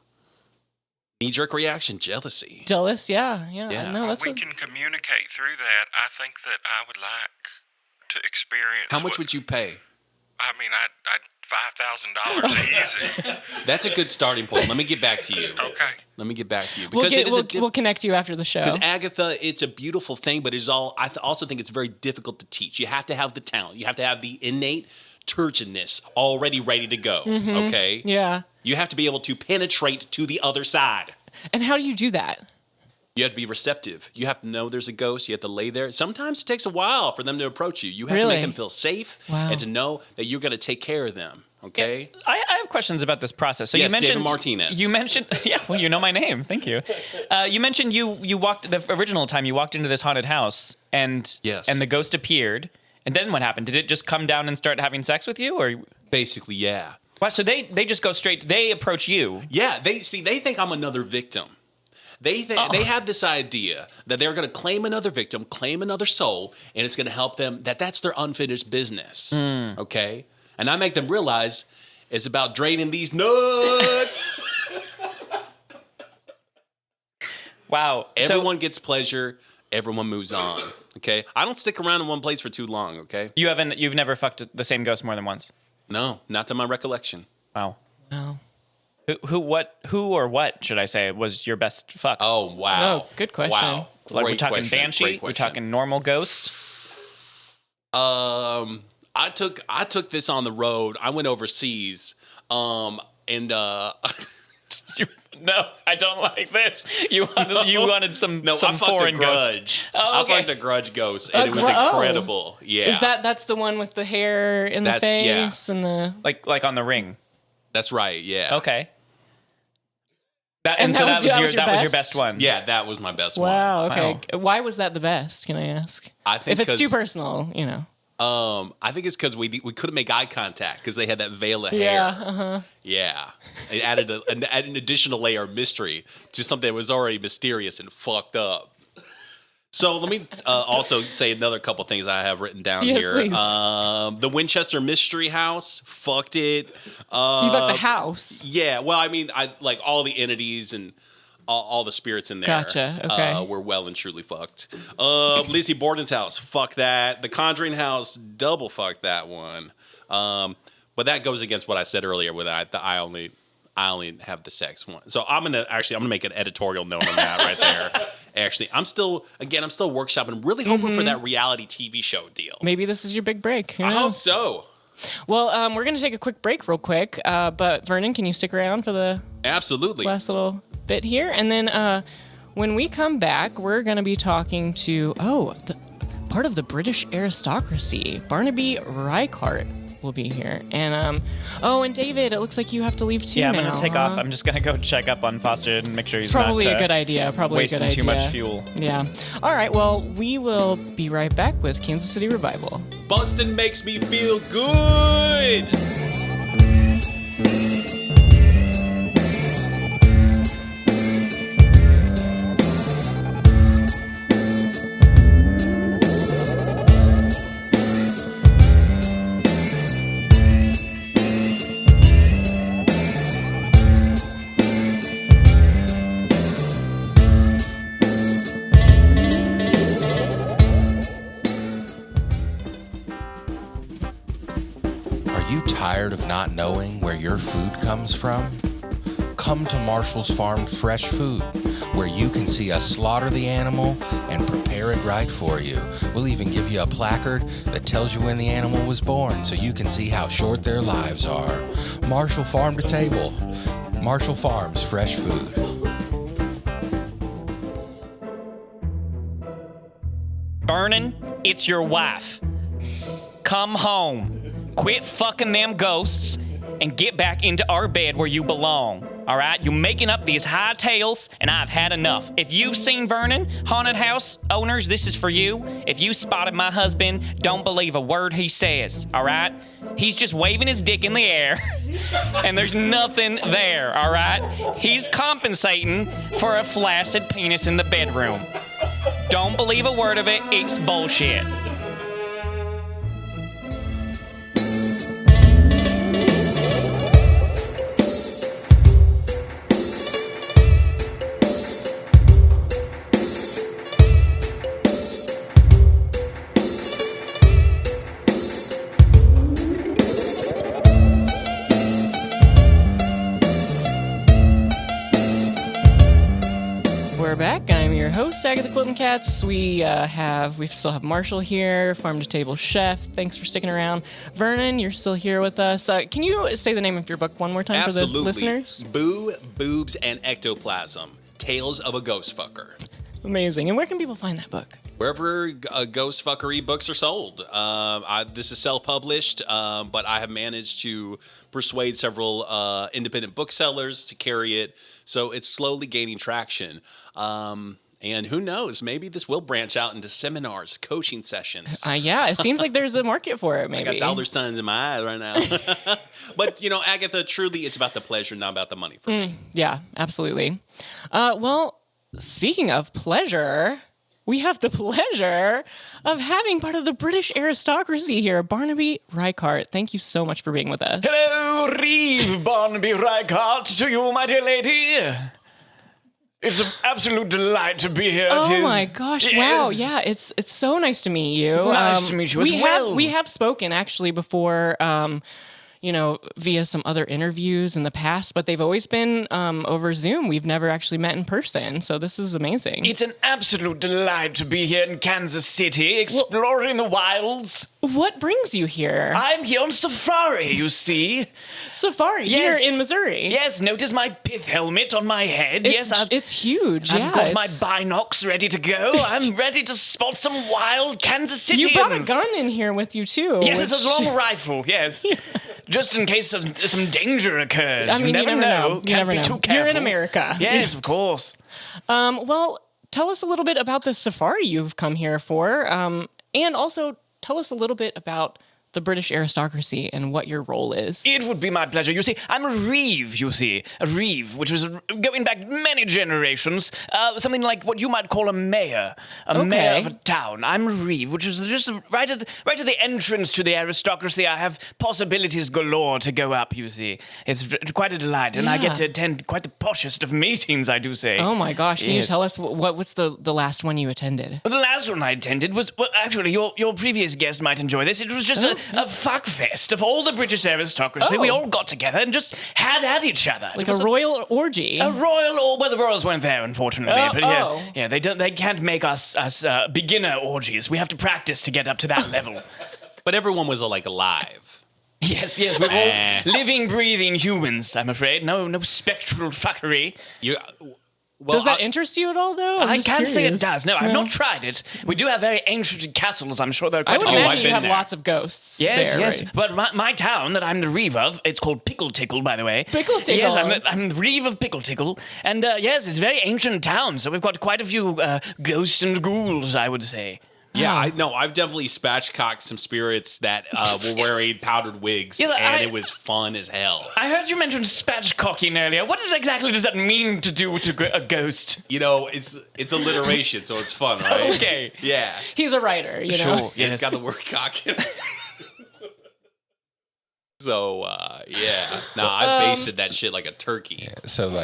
[SPEAKER 3] Knee-jerk reaction, jealousy.
[SPEAKER 2] Jealous? Yeah.
[SPEAKER 3] Yeah.
[SPEAKER 2] No, that's
[SPEAKER 11] we can communicate through that. I think that I would like to experience.
[SPEAKER 3] How much would you pay?
[SPEAKER 11] I mean, I'd $5,000 easy.
[SPEAKER 3] That's a good starting point. Let me get back to you.
[SPEAKER 11] Okay.
[SPEAKER 3] Let me get back to you.
[SPEAKER 2] we'll connect you after the show.
[SPEAKER 3] Because Agatha, it's a beautiful thing, but it's all. I also think it's very difficult to teach. You have to have the talent. You have to have the innate turgidness already ready to go. Okay.
[SPEAKER 2] Yeah.
[SPEAKER 3] You have to be able to penetrate to the other side.
[SPEAKER 2] And how do you do that?
[SPEAKER 3] You have to be receptive. You have to know there's a ghost. You have to lay there. Sometimes it takes a while for them to approach you. You have to
[SPEAKER 2] Really?
[SPEAKER 3] make them feel safe and to know that you're going to take care of them. Okay.
[SPEAKER 4] Yeah, I have questions about this process. So
[SPEAKER 3] Yes,
[SPEAKER 4] you mentioned
[SPEAKER 3] David Martinez.
[SPEAKER 4] You mentioned, yeah. Well, you know my name. Thank you. You mentioned you walked the original time you walked into this haunted house and
[SPEAKER 3] Yes.
[SPEAKER 4] and the ghost appeared. And then what happened? Did it just come down and start having sex with you, or?
[SPEAKER 3] Basically, yeah.
[SPEAKER 4] Wow, so they just go straight. They approach you.
[SPEAKER 3] Yeah. They think I'm another victim. They have this idea that they're going to claim another victim, claim another soul, and it's going to help them. That's their unfinished business. Okay. And I make them realize it's about draining these nuts.
[SPEAKER 4] Wow.
[SPEAKER 3] Everyone gets pleasure. Everyone moves on. Okay. I don't stick around in one place for too long. Okay.
[SPEAKER 4] You've never fucked the same ghost more than once.
[SPEAKER 3] No, not to my recollection.
[SPEAKER 4] Wow.
[SPEAKER 2] No.
[SPEAKER 4] Who or what should I say was your best fuck?
[SPEAKER 3] Oh wow.
[SPEAKER 2] Oh, good question.
[SPEAKER 3] Wow.
[SPEAKER 4] Like we're
[SPEAKER 3] Great
[SPEAKER 4] talking
[SPEAKER 3] question.
[SPEAKER 4] banshee.
[SPEAKER 3] Great
[SPEAKER 4] We're
[SPEAKER 3] question.
[SPEAKER 4] talking normal ghost.
[SPEAKER 3] I I took this on the road. I went overseas, and
[SPEAKER 4] No, I don't like this. You wanted some
[SPEAKER 3] I fucked
[SPEAKER 4] foreign
[SPEAKER 3] a grudge.
[SPEAKER 4] ghost. Oh, okay.
[SPEAKER 3] I fucked a grudge ghost, and it was incredible. Yeah,
[SPEAKER 2] Is that's the one with the hair in the face and the
[SPEAKER 4] like on the ring?
[SPEAKER 3] That's right. Yeah.
[SPEAKER 4] Okay. That
[SPEAKER 2] And
[SPEAKER 4] so
[SPEAKER 2] that was your
[SPEAKER 4] your
[SPEAKER 2] best?
[SPEAKER 4] best one.
[SPEAKER 3] Yeah, that was my best one.
[SPEAKER 2] Wow. Okay. Why was that the best? Can I ask?
[SPEAKER 3] I think
[SPEAKER 2] if it's too personal,
[SPEAKER 3] I think it's because we couldn't make eye contact because they had that veil of hair.
[SPEAKER 2] Yeah.
[SPEAKER 3] Yeah, it added an additional layer of mystery to something that was already mysterious and fucked up. So let me also say another couple things I have written down
[SPEAKER 2] Yes,
[SPEAKER 3] here.
[SPEAKER 2] please.
[SPEAKER 3] The Winchester Mystery House, fucked it.
[SPEAKER 2] You got the house.
[SPEAKER 3] Yeah, well, I mean, I like all the entities and all the spirits in there.
[SPEAKER 2] Gotcha. Okay.
[SPEAKER 3] Were well and truly fucked. Lizzie Borden's house, fuck that. The Conjuring house, double fuck that one. But that goes against what I said earlier with I only have the sex one. So I'm gonna make an editorial note on that right there. Actually, I'm still workshopping, really hoping for that reality TV show deal.
[SPEAKER 2] Maybe this is your big break. Who
[SPEAKER 3] I hope
[SPEAKER 2] knows?
[SPEAKER 3] so.
[SPEAKER 2] Well, we're gonna take a quick break, real quick. But Vernon, can you stick around for the
[SPEAKER 3] Absolutely.
[SPEAKER 2] last little bit here? And then when we come back, we're gonna be talking to part of the British aristocracy, Barnaby Reichardt will be here. And and David, it looks like you have to leave too.
[SPEAKER 4] Yeah, I'm
[SPEAKER 2] now,
[SPEAKER 4] gonna take off. I'm just gonna go check up on Foster and make sure he's
[SPEAKER 2] It's probably
[SPEAKER 4] not,
[SPEAKER 2] a good idea. Probably
[SPEAKER 4] wasting
[SPEAKER 2] a good idea.
[SPEAKER 4] too much fuel.
[SPEAKER 2] Yeah. All right. Well, we will be right back with Kansas City Revival.
[SPEAKER 3] Boston makes me feel good.
[SPEAKER 6] Tired of not knowing where your food comes from? Come to Marshall's Farm Fresh Food, where you can see us slaughter the animal and prepare it right for you. We'll even give you a placard that tells you when the animal was born so you can see how short their lives are. Marshall Farm to Table. Marshall Farms Fresh Food.
[SPEAKER 4] Vernon, it's your wife. Come home. Quit fucking them ghosts and get back into our bed where you belong. All right? You're making up these high tales, and I've had enough. If you've seen Vernon, haunted house owners, this is for you. If you spotted my husband, don't believe a word he says. All right? He's just waving his dick in the air, and there's nothing there. All right? He's compensating for a flaccid penis in the bedroom. Don't believe a word of it. It's bullshit.
[SPEAKER 2] We're back. I'm your host, Agatha Quilton Cats. We still have Marshall here, farm to table chef. Thanks for sticking around. Vernon, you're still here with us. Can you say the name of your book one more time
[SPEAKER 3] Absolutely.
[SPEAKER 2] for the listeners?
[SPEAKER 3] Boo, Boobs, and Ectoplasm. Tales of a Ghost Fucker.
[SPEAKER 2] Amazing. And where can people find that book?
[SPEAKER 3] Wherever ghost fuckery books are sold. This is self-published, but I have managed to persuade several independent booksellers to carry it, so it's slowly gaining traction. And who knows, maybe this will branch out into seminars, coaching sessions.
[SPEAKER 2] Yeah, it seems like there's a market for it, maybe.
[SPEAKER 3] I got dollar signs in my eyes right now. But, Agatha, truly it's about the pleasure, not about the money for me.
[SPEAKER 2] Yeah, absolutely. Well, speaking of pleasure, we have the pleasure of having part of the British aristocracy here, Barnaby Reichardt. Thank you so much for being with us.
[SPEAKER 4] Hello, Reeve Barnaby Reichardt to you, my dear lady. It's an absolute delight to be here.
[SPEAKER 2] Oh my gosh!
[SPEAKER 4] Yes.
[SPEAKER 2] Wow, yeah, it's so nice to meet you.
[SPEAKER 4] Nice to meet you as well.
[SPEAKER 2] We have spoken actually before. via some other interviews in the past, but they've always been over Zoom. We've never actually met in person, so this is amazing.
[SPEAKER 4] It's an absolute delight to be here in Kansas City, exploring the wilds.
[SPEAKER 2] What brings you here?
[SPEAKER 4] I'm here on safari, you see.
[SPEAKER 2] Safari
[SPEAKER 4] Yes.
[SPEAKER 2] here in Missouri.
[SPEAKER 4] Yes, notice my pith helmet on my head.
[SPEAKER 2] It's huge.
[SPEAKER 4] I've got my binocs ready to go. I'm ready to spot some wild Kansas Cityans.
[SPEAKER 2] You brought a gun in here with you too.
[SPEAKER 4] Yes, a long rifle. Yes, just in case some danger occurs.
[SPEAKER 2] I mean, you never know.
[SPEAKER 4] Can't be too careful.
[SPEAKER 2] You're in America.
[SPEAKER 4] Yes, of course.
[SPEAKER 2] Well, tell us a little bit about the safari you've come here for, and also tell us a little bit about the British aristocracy and what your role is.
[SPEAKER 4] It would be my pleasure. You see, I'm a reeve, a reeve, which was going back many generations, something like what you might call a mayor mayor of a town. I'm a reeve, which is just right at the entrance to the aristocracy. I have possibilities galore to go up, you see. It's quite a delight, and I get to attend quite the poshest of meetings, I do say.
[SPEAKER 2] Oh my gosh, can you tell us what's the last one you attended?
[SPEAKER 4] Well, the last one I attended was, well, actually, your previous guest might enjoy this. It was just a fuck fest of all the British aristocracy. We all got together and just had at each other.
[SPEAKER 2] Like a royal orgy.
[SPEAKER 4] A royal, well, the royals weren't there, unfortunately. But they can't make us beginner orgies. We have to practice to get up to that level.
[SPEAKER 3] But everyone was alive.
[SPEAKER 4] Yes, we're all living, breathing humans, I'm afraid. No spectral fuckery.
[SPEAKER 2] Does that interest you at all, though?
[SPEAKER 4] I can't say it does. No, I've not tried it. We do have very ancient castles. I'm sure they're quite...
[SPEAKER 2] I would imagine you have lots of ghosts.
[SPEAKER 4] Yes.
[SPEAKER 2] Right?
[SPEAKER 4] But my town that I'm the reeve of, it's called Tickle, by the way.
[SPEAKER 2] Pickle Tickle.
[SPEAKER 4] Yes, I'm the reeve of Pickle. And yes, it's a very ancient town, so we've got quite a few ghosts and ghouls, I would say.
[SPEAKER 3] Yeah, I've definitely spatchcocked some spirits that were wearing powdered wigs, and it was fun as hell.
[SPEAKER 4] I heard you mention spatchcocking earlier. What exactly does that mean to do to a ghost?
[SPEAKER 3] It's alliteration, so it's fun, right?
[SPEAKER 4] Okay.
[SPEAKER 3] Yeah.
[SPEAKER 2] He's a writer, you know?
[SPEAKER 3] Sure. Yeah, it's got the word cock in it. So, I basted that shit like a turkey.
[SPEAKER 6] Yeah, so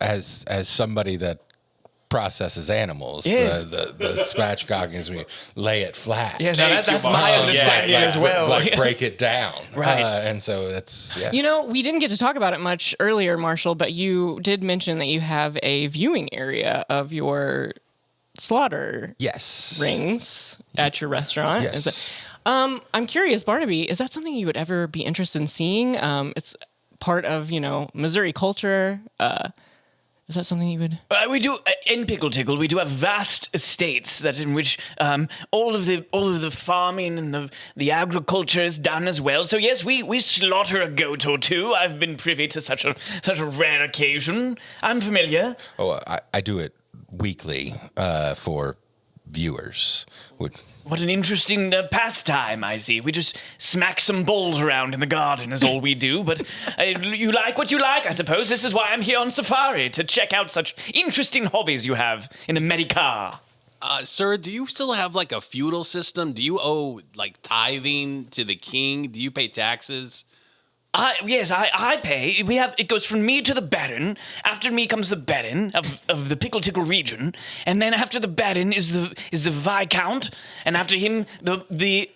[SPEAKER 6] as somebody that processes animals,
[SPEAKER 4] yes.
[SPEAKER 6] the spatchcocking is when you lay it flat.
[SPEAKER 4] Yeah, that's my understanding as well.
[SPEAKER 6] Like break it down.
[SPEAKER 4] Right.
[SPEAKER 6] And so that's,
[SPEAKER 2] we didn't get to talk about it much earlier, Marshall, but you did mention that you have a viewing area of your slaughter rings at your restaurant.
[SPEAKER 6] Yes.
[SPEAKER 2] I'm curious, Barnaby, is that something you would ever be interested in seeing? It's part of, Missouri culture. Is that something you would?
[SPEAKER 4] We do in Tickle. We do have vast estates in which all of the farming and the agriculture is done as well. So yes, we slaughter a goat or two. I've been privy to such a rare occasion. I'm familiar.
[SPEAKER 6] Oh, I do it weekly for viewers.
[SPEAKER 4] What an interesting pastime, I see. We just smack some balls around in the garden is all we do, but you like what you like, I suppose. This is why I'm here on safari, to check out such interesting hobbies you have in America.
[SPEAKER 3] Sir, do you still have like a feudal system? Do you owe like tithing to the king? Do you pay taxes?
[SPEAKER 4] Yes, I pay. It goes from me to the Baron. After me comes the Baron of the Tickle region, and then after the Baron is the Viscount, and after him the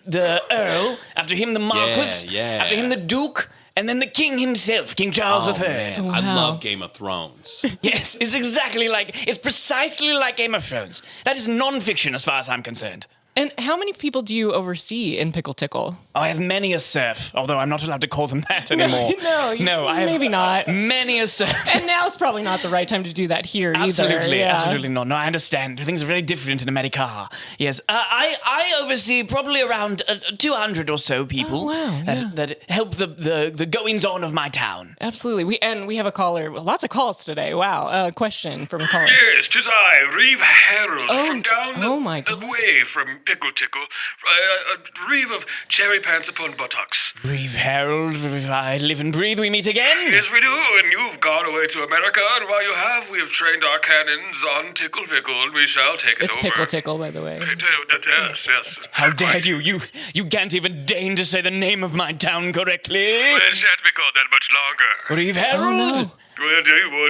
[SPEAKER 4] Earl, after him the Marquis, after him the Duke, and then the King himself, King Charles III.
[SPEAKER 3] Man,
[SPEAKER 2] wow.
[SPEAKER 3] I love Game of Thrones.
[SPEAKER 4] Yes, it's precisely like Game of Thrones. That is non-fiction as far as I'm concerned.
[SPEAKER 2] And how many people do you oversee in Pickle Tickle?
[SPEAKER 4] I have many a serf, although I'm not allowed to call them that anymore.
[SPEAKER 2] Maybe not.
[SPEAKER 4] Many a serf.
[SPEAKER 2] And now is probably not the right time to do that here either.
[SPEAKER 4] Absolutely not. No, I understand. Things are very different in America. Yes, I oversee probably around 200 or so people that help the goings on of my town.
[SPEAKER 2] Absolutely. We have a caller. Lots of calls today. Wow. Question from a caller.
[SPEAKER 10] Yes, 'tis I, Reeve Harold, from down the way from Pickle Tickle, a reeve of cherry pants upon buttocks.
[SPEAKER 4] Reeve Harold, I live and breathe, we meet again.
[SPEAKER 10] Yes, we do, and you've gone away to America, and while you have, we have trained our cannons on Tickle Pickle, and we shall take it
[SPEAKER 2] It's
[SPEAKER 10] over.
[SPEAKER 2] Pickle Tickle, by the way.
[SPEAKER 10] Yes.
[SPEAKER 4] How dare you? You can't even deign to say the name of my town correctly.
[SPEAKER 10] Well, it shan't be called that much longer.
[SPEAKER 4] Reeve Harold?
[SPEAKER 10] Well,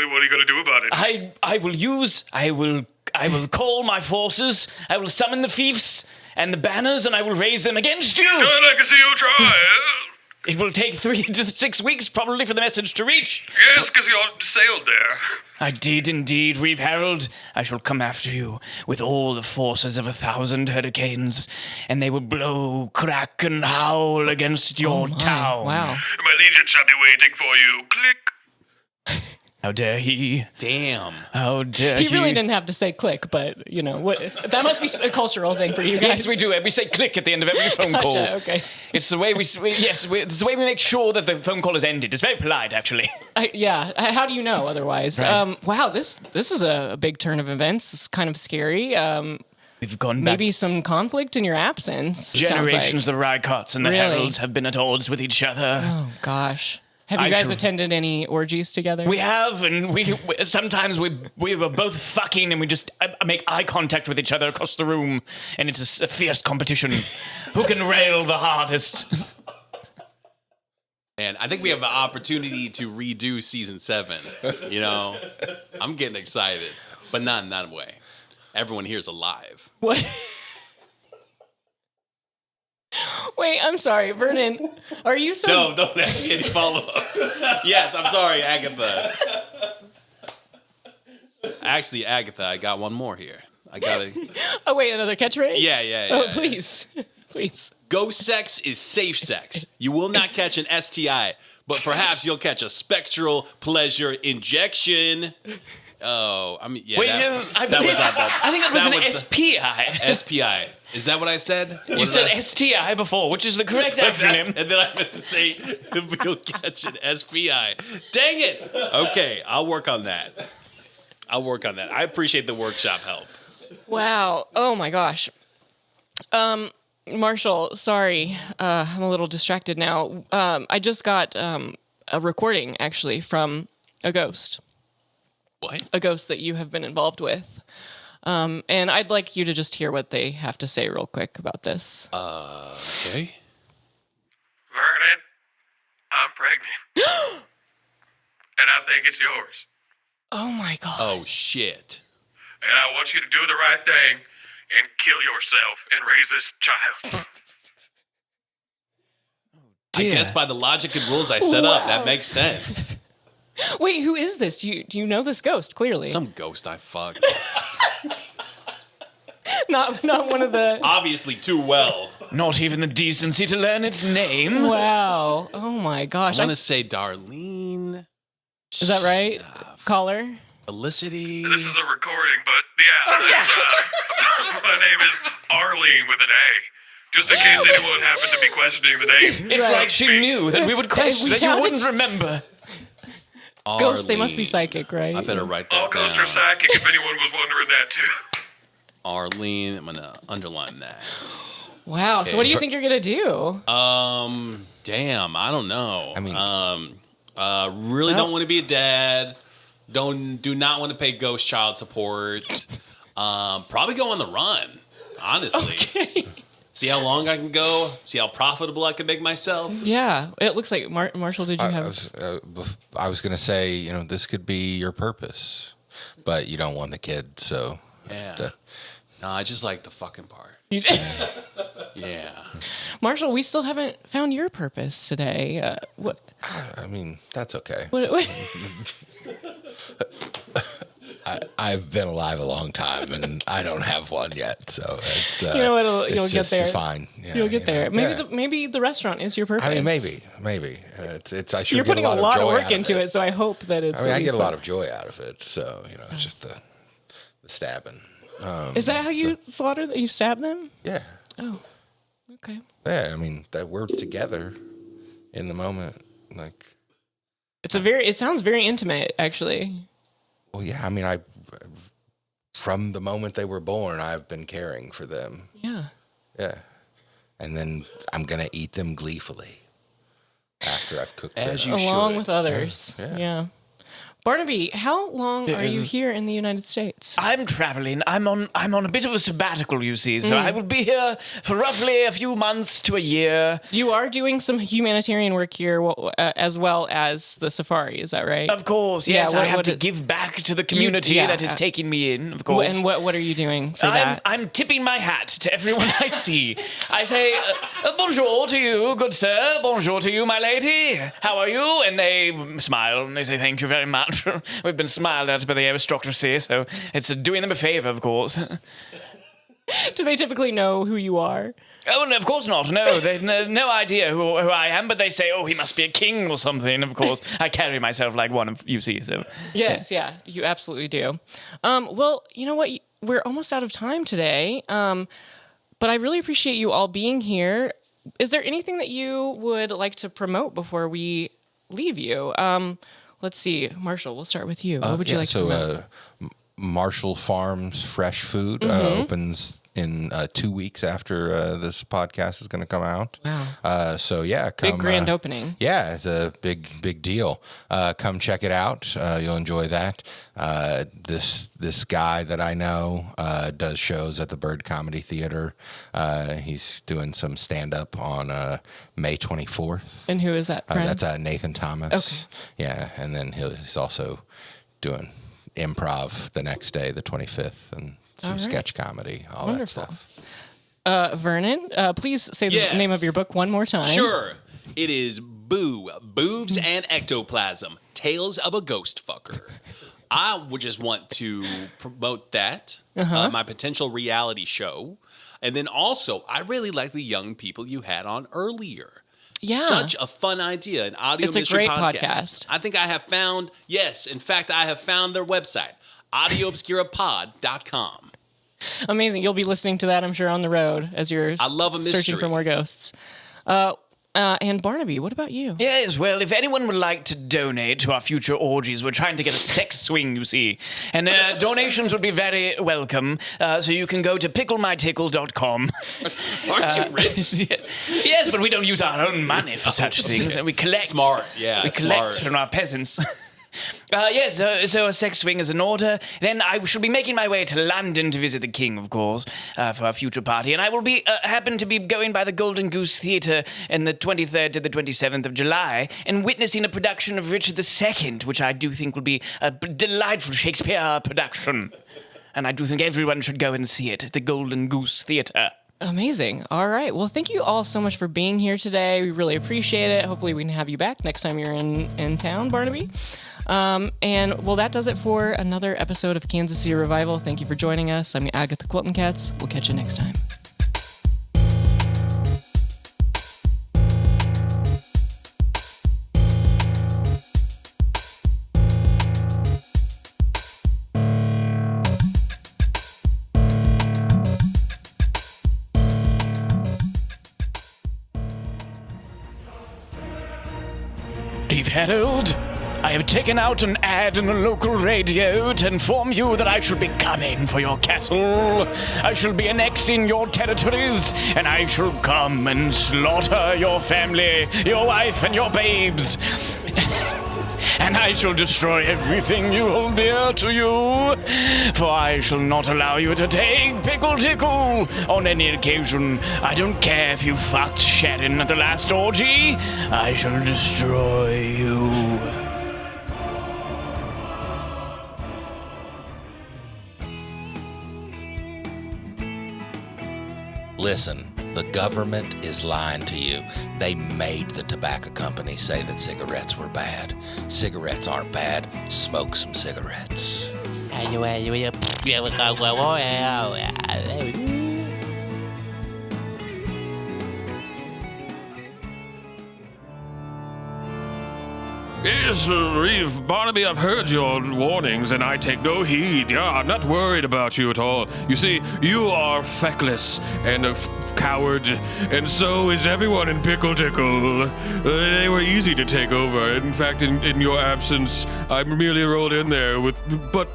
[SPEAKER 10] what are you going to do about it?
[SPEAKER 4] I will call my forces, I will summon the fiefs and the banners, and I will raise them against you.
[SPEAKER 10] I'd like to see you try.
[SPEAKER 4] It will take 3 to 6 weeks probably for the message to reach.
[SPEAKER 10] Yes, because you all sailed there.
[SPEAKER 4] I did indeed, Reeve Harold. I shall come after you with all the forces of 1,000 hurricanes, and they will blow, crack, and howl against your town.
[SPEAKER 2] Wow.
[SPEAKER 10] My legion shall be waiting for you. Click.
[SPEAKER 4] How dare he?
[SPEAKER 3] Damn.
[SPEAKER 4] How dare
[SPEAKER 2] He really didn't have to say click, but, you know, that must be a cultural thing for you guys.
[SPEAKER 4] Yes, we do. We say click at the end of every phone call.
[SPEAKER 2] Gotcha, okay.
[SPEAKER 4] It's the way it's the way we make sure that the phone call is ended. It's very polite, actually.
[SPEAKER 2] How do you know otherwise?
[SPEAKER 4] Right.
[SPEAKER 2] Wow, this is a big turn of events. It's kind of scary.
[SPEAKER 4] We've gone back.
[SPEAKER 2] Maybe some conflict in your absence.
[SPEAKER 4] Generations, the Rycots and the
[SPEAKER 2] Really?
[SPEAKER 4] Heralds have been at odds with each other.
[SPEAKER 2] Oh, gosh. Have you guys attended any orgies together?
[SPEAKER 4] We have, and we sometimes we were both fucking, and we just make eye contact with each other across the room, and it's a fierce competition. Who can rail the hardest?
[SPEAKER 3] And I think we have the opportunity to redo season 7. You know, I'm getting excited, but not in that way. Everyone here's alive.
[SPEAKER 2] What? Wait, I'm sorry, Vernon. Are you so?
[SPEAKER 3] No, don't ask me any follow-ups. Yes, I'm sorry, Agatha. Actually, Agatha, I got one more here. I got it.
[SPEAKER 2] Oh wait, another catchphrase?
[SPEAKER 3] Yeah.
[SPEAKER 2] Oh please, please.
[SPEAKER 3] Ghost sex is safe sex. You will not catch an STI, but perhaps you'll catch a spectral pleasure injection. Oh, I mean, yeah.
[SPEAKER 4] Wait,
[SPEAKER 3] that was not that.
[SPEAKER 4] I think that was an SPI.
[SPEAKER 3] SPI. Is that what I said?
[SPEAKER 4] You said STI before, which is the correct acronym.
[SPEAKER 3] And then I meant to say you'll catch an SPI. Dang it! Okay, I'll work on that. I appreciate the workshop help.
[SPEAKER 2] Wow. Oh my gosh. Marshall, sorry. I'm a little distracted now. I just got a recording actually from a ghost.
[SPEAKER 3] What?
[SPEAKER 2] A ghost that you have been involved with. And I'd like you to just hear what they have to say real quick about this.
[SPEAKER 3] Okay.
[SPEAKER 10] Vernon, I'm pregnant. And I think it's yours.
[SPEAKER 2] Oh my God.
[SPEAKER 3] Oh, shit.
[SPEAKER 10] And I want you to do the right thing and kill yourself and raise this child.
[SPEAKER 3] I guess by the logic and rules I set up, that makes sense.
[SPEAKER 2] Wait, who is this? Do you know this ghost, clearly?
[SPEAKER 3] Some ghost I fucked.
[SPEAKER 2] Not one of the...
[SPEAKER 3] Obviously too well.
[SPEAKER 4] Not even the decency to learn its name.
[SPEAKER 2] Wow. Oh my gosh.
[SPEAKER 3] I want to say Darlene.
[SPEAKER 2] Is that right? Caller?
[SPEAKER 3] Felicity.
[SPEAKER 10] This is a recording, but my name is Arlene with an A. Just in case anyone happened to be questioning the name.
[SPEAKER 4] It's like she knew that we would question, that you wouldn't remember.
[SPEAKER 2] Ghosts, they must be psychic, right?
[SPEAKER 3] I better write that
[SPEAKER 10] All
[SPEAKER 3] down.
[SPEAKER 10] ghosts are psychic, if anyone was wondering that too.
[SPEAKER 3] Arlene, I'm gonna underline that.
[SPEAKER 2] Wow.
[SPEAKER 3] Okay.
[SPEAKER 2] So what do you think you're gonna do?
[SPEAKER 3] Damn, I don't know.
[SPEAKER 6] I mean,
[SPEAKER 3] really don't want to be a dad. Do not want to pay ghost child support. Probably go on the run, honestly.
[SPEAKER 2] Okay.
[SPEAKER 3] See how long I can go. See how profitable I can make myself.
[SPEAKER 2] Yeah. It looks like Marshall. Did you have?
[SPEAKER 6] I was gonna say, you know, this could be your purpose, but you don't want the kid, so.
[SPEAKER 3] Yeah. No, I just like the fucking part. Yeah. Marshall,
[SPEAKER 2] we still haven't found your purpose today. What?
[SPEAKER 6] I mean, that's okay.
[SPEAKER 2] What?
[SPEAKER 6] I've been alive a long time, and I don't have one yet. So it's
[SPEAKER 2] you know what? You'll get there.
[SPEAKER 6] It's fine. Yeah,
[SPEAKER 2] you'll get there. Maybe
[SPEAKER 6] yeah.
[SPEAKER 2] maybe the restaurant is your purpose.
[SPEAKER 6] I mean, maybe. It's. I should.
[SPEAKER 2] You're putting a lot of work into
[SPEAKER 6] it,
[SPEAKER 2] so I hope that it's.
[SPEAKER 6] I mean, I get a lot of joy out of it. So you know, it's just the stabbing.
[SPEAKER 2] Is that how you slaughter? You stab them?
[SPEAKER 6] Yeah.
[SPEAKER 2] Oh. Okay.
[SPEAKER 6] Yeah, I mean that we're together in the moment, like.
[SPEAKER 2] It sounds very intimate, actually.
[SPEAKER 6] Well, yeah, I mean, from the moment they were born, I've been caring for them.
[SPEAKER 2] Yeah.
[SPEAKER 6] Yeah. And then I'm going to eat them gleefully after I've cooked them.
[SPEAKER 3] As you
[SPEAKER 2] Along
[SPEAKER 3] should.
[SPEAKER 2] with others. Yeah. Barnaby, how long are you here in the United States?
[SPEAKER 4] I'm traveling. I'm on a bit of a sabbatical, you see. So I will be here for roughly a few months to a year.
[SPEAKER 2] You are doing some humanitarian work here, as well as the safari. Is that right?
[SPEAKER 4] Of course, yes. I have to give back to the community that is taking me in, of course.
[SPEAKER 2] And what are you doing for that?
[SPEAKER 4] I'm tipping my hat to everyone I see. I say, bonjour to you, good sir. Bonjour to you, my lady. How are you? And they smile and they say, thank you very much. We've been smiled at by the aristocracy, so it's doing them a favor, of course.
[SPEAKER 2] Do they typically know who you are?
[SPEAKER 4] Oh, no, of course not. No, they've no idea who I am, but they say, oh, he must be a king or something. Of course, I carry myself like one of you see. So
[SPEAKER 2] Yes, yeah, you absolutely do. Well, you know what? We're almost out of time today, but I really appreciate you all being here. Is there anything that you would like to promote before we leave you? Let's see, Marshall, we'll start with you. What would you like to promote?
[SPEAKER 6] Marshall Farms Fresh Food opens in 2 weeks after this podcast is going to come out.
[SPEAKER 2] Wow.
[SPEAKER 6] So yeah, come,
[SPEAKER 2] big grand opening.
[SPEAKER 6] Yeah, it's a big deal. Come check it out. You'll enjoy that. This guy that I know does shows at the Bird Comedy Theater. He's doing some stand up on May 24th.
[SPEAKER 2] And who is that?
[SPEAKER 6] That's Nathan Thomas.
[SPEAKER 2] Okay.
[SPEAKER 6] Yeah, and then he's also doing improv the next day, the 25th, and some sketch comedy, all
[SPEAKER 2] Wonderful.
[SPEAKER 6] that stuff.
[SPEAKER 2] Vernon, please say the name of your book one more time.
[SPEAKER 3] Sure. It is Boo, Boobs and Ectoplasm, Tales of a Ghost Fucker. I would just want to promote that, my potential reality show. And then also, I really like the young people you had on earlier.
[SPEAKER 2] Yeah.
[SPEAKER 3] Such a fun idea, an audio mystery
[SPEAKER 2] great podcast.
[SPEAKER 3] I think I have found, in fact, I have found their website, audioobscurapod.com.
[SPEAKER 2] Amazing. You'll be listening to that, I'm sure, on the road as you're searching for more ghosts. And Barnaby, what about you?
[SPEAKER 4] Yes, well, if anyone would like to donate to our future orgies, we're trying to get a sex swing, you see. And donations would be very welcome. So you can go to picklemytickle.com.
[SPEAKER 3] Aren't you rich?
[SPEAKER 4] Yes, but we don't use our own money for such things. We collect.
[SPEAKER 3] Smart, yeah.
[SPEAKER 4] We collect from our peasants. So a sex swing is in order. Then I shall be making my way to London to visit the King, of course, for our future party. And I will be happen to be going by the Golden Goose Theatre in the 23rd to the 27th of July and witnessing a production of Richard II, which I do think will be a delightful Shakespeare production. And I do think everyone should go and see it at the Golden Goose Theatre.
[SPEAKER 2] Amazing. All right. Well, thank you all so much for being here today. We really appreciate it. Hopefully we can have you back next time you're in town, Barnaby. That does it for another episode of Kansas City Revival. Thank you for joining us. I'm Agatha Quilton Cats. We'll catch you next time.
[SPEAKER 4] Steve Harold, I have taken out an ad in the local radio to inform you that I shall be coming for your castle. I shall be annexing your territories, and I shall come and slaughter your family, your wife, and your babes. And I shall destroy everything you hold dear to you, for I shall not allow you to take Pickle Tickle on any occasion. I don't care if you fucked Sharon at the last orgy. I shall destroy you.
[SPEAKER 6] Listen, the government is lying to you. They made the tobacco company say that cigarettes were bad. Cigarettes aren't bad. Smoke some cigarettes.
[SPEAKER 1] Yes, Reeve Barnaby, I've heard your warnings and I take no heed. Yeah, I'm not worried about you at all. You see, you are feckless and a coward, and so is everyone in Pickle Tickle. They were easy to take over. In fact, in your absence, I merely rolled in there with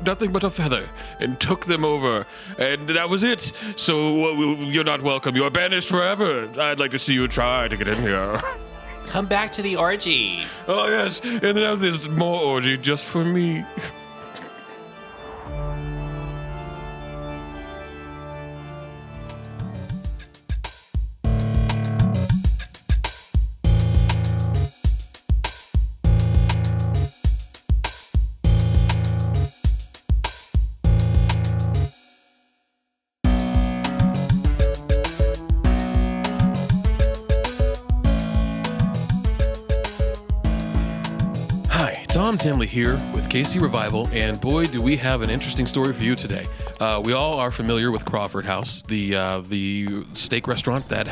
[SPEAKER 1] nothing but a feather and took them over, and that was it. So you're not welcome. You're banished forever. I'd like to see you try to get in here.
[SPEAKER 3] Come back to the orgy.
[SPEAKER 1] Oh, yes. And then have this more orgy just for me. Tom Timley here with KC Revival, and boy, do we have an interesting story for you today. We all are familiar with Crawford House, the steak restaurant that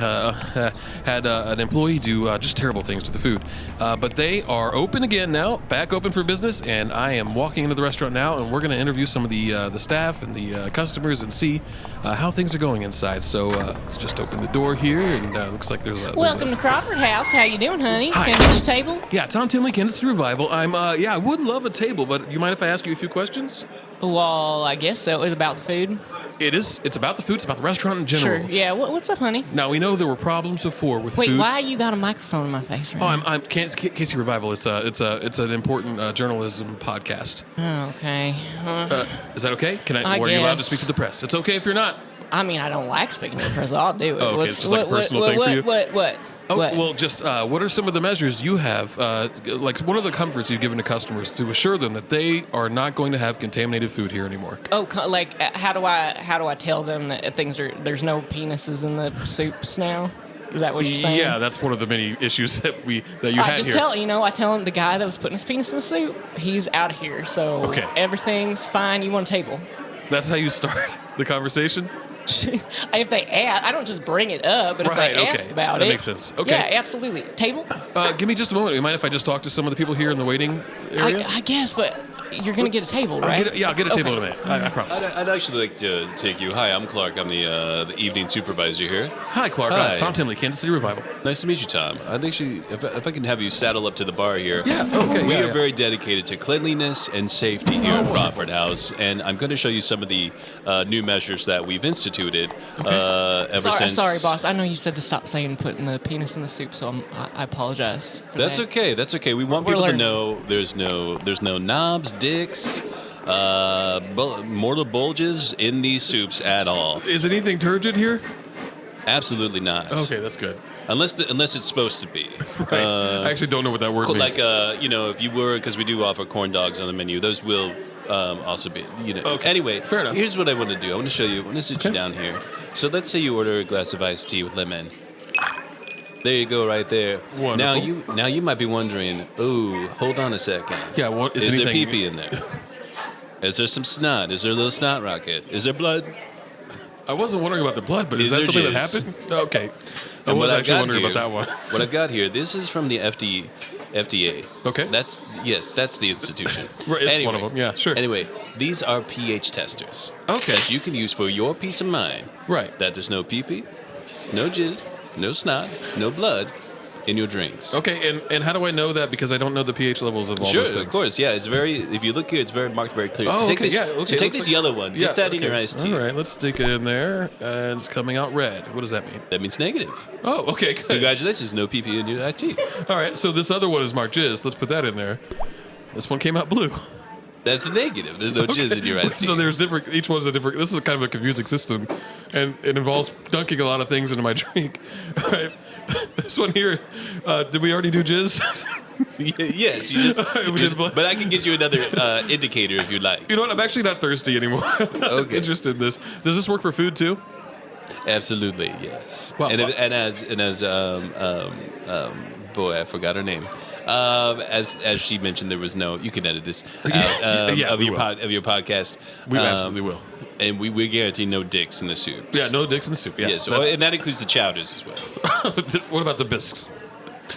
[SPEAKER 1] had an employee do just terrible things to the food. But they are open again now, back open for business, and I am walking into the restaurant now, and we're going to interview some of the staff and the customers and see how things are going inside. So let's just open the door here, and looks like there's a...
[SPEAKER 2] Welcome to Crawford House. How you doing, honey?
[SPEAKER 1] Hi.
[SPEAKER 2] Can I get your table?
[SPEAKER 1] Yeah, Tom Timley, Kansas City Revival. I would love a table, but do you mind if I ask you a few questions?
[SPEAKER 2] Well, I guess so. It's about the food.
[SPEAKER 1] It is. It's about the food. It's about the restaurant in general.
[SPEAKER 2] Sure. Yeah. What's up, honey?
[SPEAKER 1] Now, we know there were problems before with
[SPEAKER 2] Wait,
[SPEAKER 1] food.
[SPEAKER 2] why you got a microphone in my face right now?
[SPEAKER 1] I'm KC Revival. It's an important journalism podcast.
[SPEAKER 2] Oh, okay.
[SPEAKER 1] Is that okay?
[SPEAKER 2] I
[SPEAKER 1] or are you allowed to
[SPEAKER 2] guess.
[SPEAKER 1] speak to the press? It's okay if you're not.
[SPEAKER 2] I mean, I don't like speaking to the press, but I'll do it.
[SPEAKER 1] Oh, okay. It's just like a personal thing for you?
[SPEAKER 2] What?
[SPEAKER 1] Oh,
[SPEAKER 2] What?
[SPEAKER 1] well, just what are some of the measures you have, like what are the comforts you've given to customers to assure them that they are not going to have contaminated food here anymore?
[SPEAKER 2] Oh, like how do I tell them that there's no penises in the soups now? Is that what you're saying?
[SPEAKER 1] Yeah, that's one of the many issues that you had
[SPEAKER 2] just
[SPEAKER 1] here.
[SPEAKER 2] I tell him the guy that was putting his penis in the soup, he's out of here. So
[SPEAKER 1] Okay.
[SPEAKER 2] everything's fine. You want a table?
[SPEAKER 1] That's how you start the conversation?
[SPEAKER 2] If they ask, I don't just bring it up, but
[SPEAKER 1] Right,
[SPEAKER 2] if they
[SPEAKER 1] okay.
[SPEAKER 2] ask about
[SPEAKER 1] That
[SPEAKER 2] it,
[SPEAKER 1] makes sense. Okay.
[SPEAKER 2] Yeah, absolutely. Table?
[SPEAKER 1] Give me just a moment. You mind if I just talk to some of the people here in the waiting area?
[SPEAKER 2] I guess, but you're gonna get a table, right?
[SPEAKER 1] I'll get a table in a minute. I promise.
[SPEAKER 3] I'd actually like to take you. Hi, I'm Clark. I'm the evening supervisor here.
[SPEAKER 1] Hi, Clark.
[SPEAKER 3] Hi.
[SPEAKER 1] Tom Timley, Kansas City Revival.
[SPEAKER 3] Nice to meet you, Tom. I'd actually, if I can have you saddle up to the bar here.
[SPEAKER 1] Yeah, okay.
[SPEAKER 3] We
[SPEAKER 1] yeah,
[SPEAKER 3] are
[SPEAKER 1] yeah.
[SPEAKER 3] very dedicated to cleanliness and safety here at Crawford House, and I'm going to show you some of the new measures that we've instituted ever since.
[SPEAKER 2] Sorry, boss. I know you said to stop saying putting the penis in the soup, so I apologize for
[SPEAKER 3] That's
[SPEAKER 2] that.
[SPEAKER 3] okay. That's okay. We want
[SPEAKER 2] We're
[SPEAKER 3] people
[SPEAKER 2] learning.
[SPEAKER 3] to know there's no knobs, dicks, mortal bulges in these soups at all.
[SPEAKER 1] Is anything turgid here?
[SPEAKER 3] Absolutely not.
[SPEAKER 1] Okay, that's good.
[SPEAKER 3] Unless it's supposed to be.
[SPEAKER 1] Right. I actually don't know what that word means.
[SPEAKER 3] Like if you were, because we do offer corn dogs on the menu, those will also be,
[SPEAKER 1] Okay.
[SPEAKER 3] Anyway,
[SPEAKER 1] Fair enough.
[SPEAKER 3] Here's what I want to do. I want to show you. I want to sit you down here. So let's say you order a glass of iced tea with lemon. There you go, right there.
[SPEAKER 1] Wonderful.
[SPEAKER 3] Now you might be wondering. Oh, hold on a second.
[SPEAKER 1] Yeah, what is
[SPEAKER 3] Is there
[SPEAKER 1] anything?
[SPEAKER 3] pee-pee in there? Is there some snot? Is there a little snot rocket? Is there blood?
[SPEAKER 1] I wasn't wondering about the blood, but is
[SPEAKER 3] Is
[SPEAKER 1] that
[SPEAKER 3] there
[SPEAKER 1] something that
[SPEAKER 3] jizz?
[SPEAKER 1] happened? Okay. I
[SPEAKER 3] And
[SPEAKER 1] was
[SPEAKER 3] what I've
[SPEAKER 1] actually
[SPEAKER 3] got
[SPEAKER 1] wondering
[SPEAKER 3] here-
[SPEAKER 1] about that one.
[SPEAKER 3] What I've got here, this is from the FDA.
[SPEAKER 1] Okay.
[SPEAKER 3] That's the institution.
[SPEAKER 1] Right, it's one of them. Yeah, sure.
[SPEAKER 3] Anyway, these are pH testers.
[SPEAKER 1] Okay.
[SPEAKER 3] That you can use for your peace of mind.
[SPEAKER 1] Right.
[SPEAKER 3] That there's no pee-pee, no jizz, no snot, no blood in your drinks.
[SPEAKER 1] Okay, and how do I know that? Because I don't know the pH levels of all
[SPEAKER 3] Sure,
[SPEAKER 1] those things.
[SPEAKER 3] of course. Yeah, it's very. If you look here, it's very marked, very clear.
[SPEAKER 1] Oh,
[SPEAKER 3] so take
[SPEAKER 1] okay,
[SPEAKER 3] this.
[SPEAKER 1] yeah, okay,
[SPEAKER 3] So take
[SPEAKER 1] looks
[SPEAKER 3] this
[SPEAKER 1] like-
[SPEAKER 3] yellow one. Dip that in your iced tea.
[SPEAKER 1] All right, let's stick it in there, and it's coming out red. What does that mean?
[SPEAKER 3] That means negative.
[SPEAKER 1] Oh, okay, good.
[SPEAKER 3] Congratulations, no pee-pee in your iced tea.
[SPEAKER 1] All right, so this other one is marked jizz. Let's put that in there. This one came out blue.
[SPEAKER 3] That's a negative. There's no jizz in your iced tea.
[SPEAKER 1] So there's different. Each one's a different. This is kind of a confusing system, and it involves dunking a lot of things into my drink. All right, this one here. Did we already do jizz?
[SPEAKER 3] Yes, you just but I can get you another indicator if you'd like.
[SPEAKER 1] You know what? I'm actually not thirsty anymore. I'm
[SPEAKER 3] Okay.
[SPEAKER 1] interested in this. Does this work for food too?
[SPEAKER 3] Absolutely, yes.
[SPEAKER 1] Well,
[SPEAKER 3] and as boy, I forgot her name. As she mentioned, there was no. You can edit this out,
[SPEAKER 1] Yeah,
[SPEAKER 3] of
[SPEAKER 1] we
[SPEAKER 3] your
[SPEAKER 1] will.
[SPEAKER 3] of your podcast.
[SPEAKER 1] We absolutely will.
[SPEAKER 3] And we guarantee no dicks in the soup.
[SPEAKER 1] Yeah, no dicks in the soup. Yes.
[SPEAKER 3] Yes,
[SPEAKER 1] that's-
[SPEAKER 3] and that includes the chowders as well.
[SPEAKER 1] what about the bisques?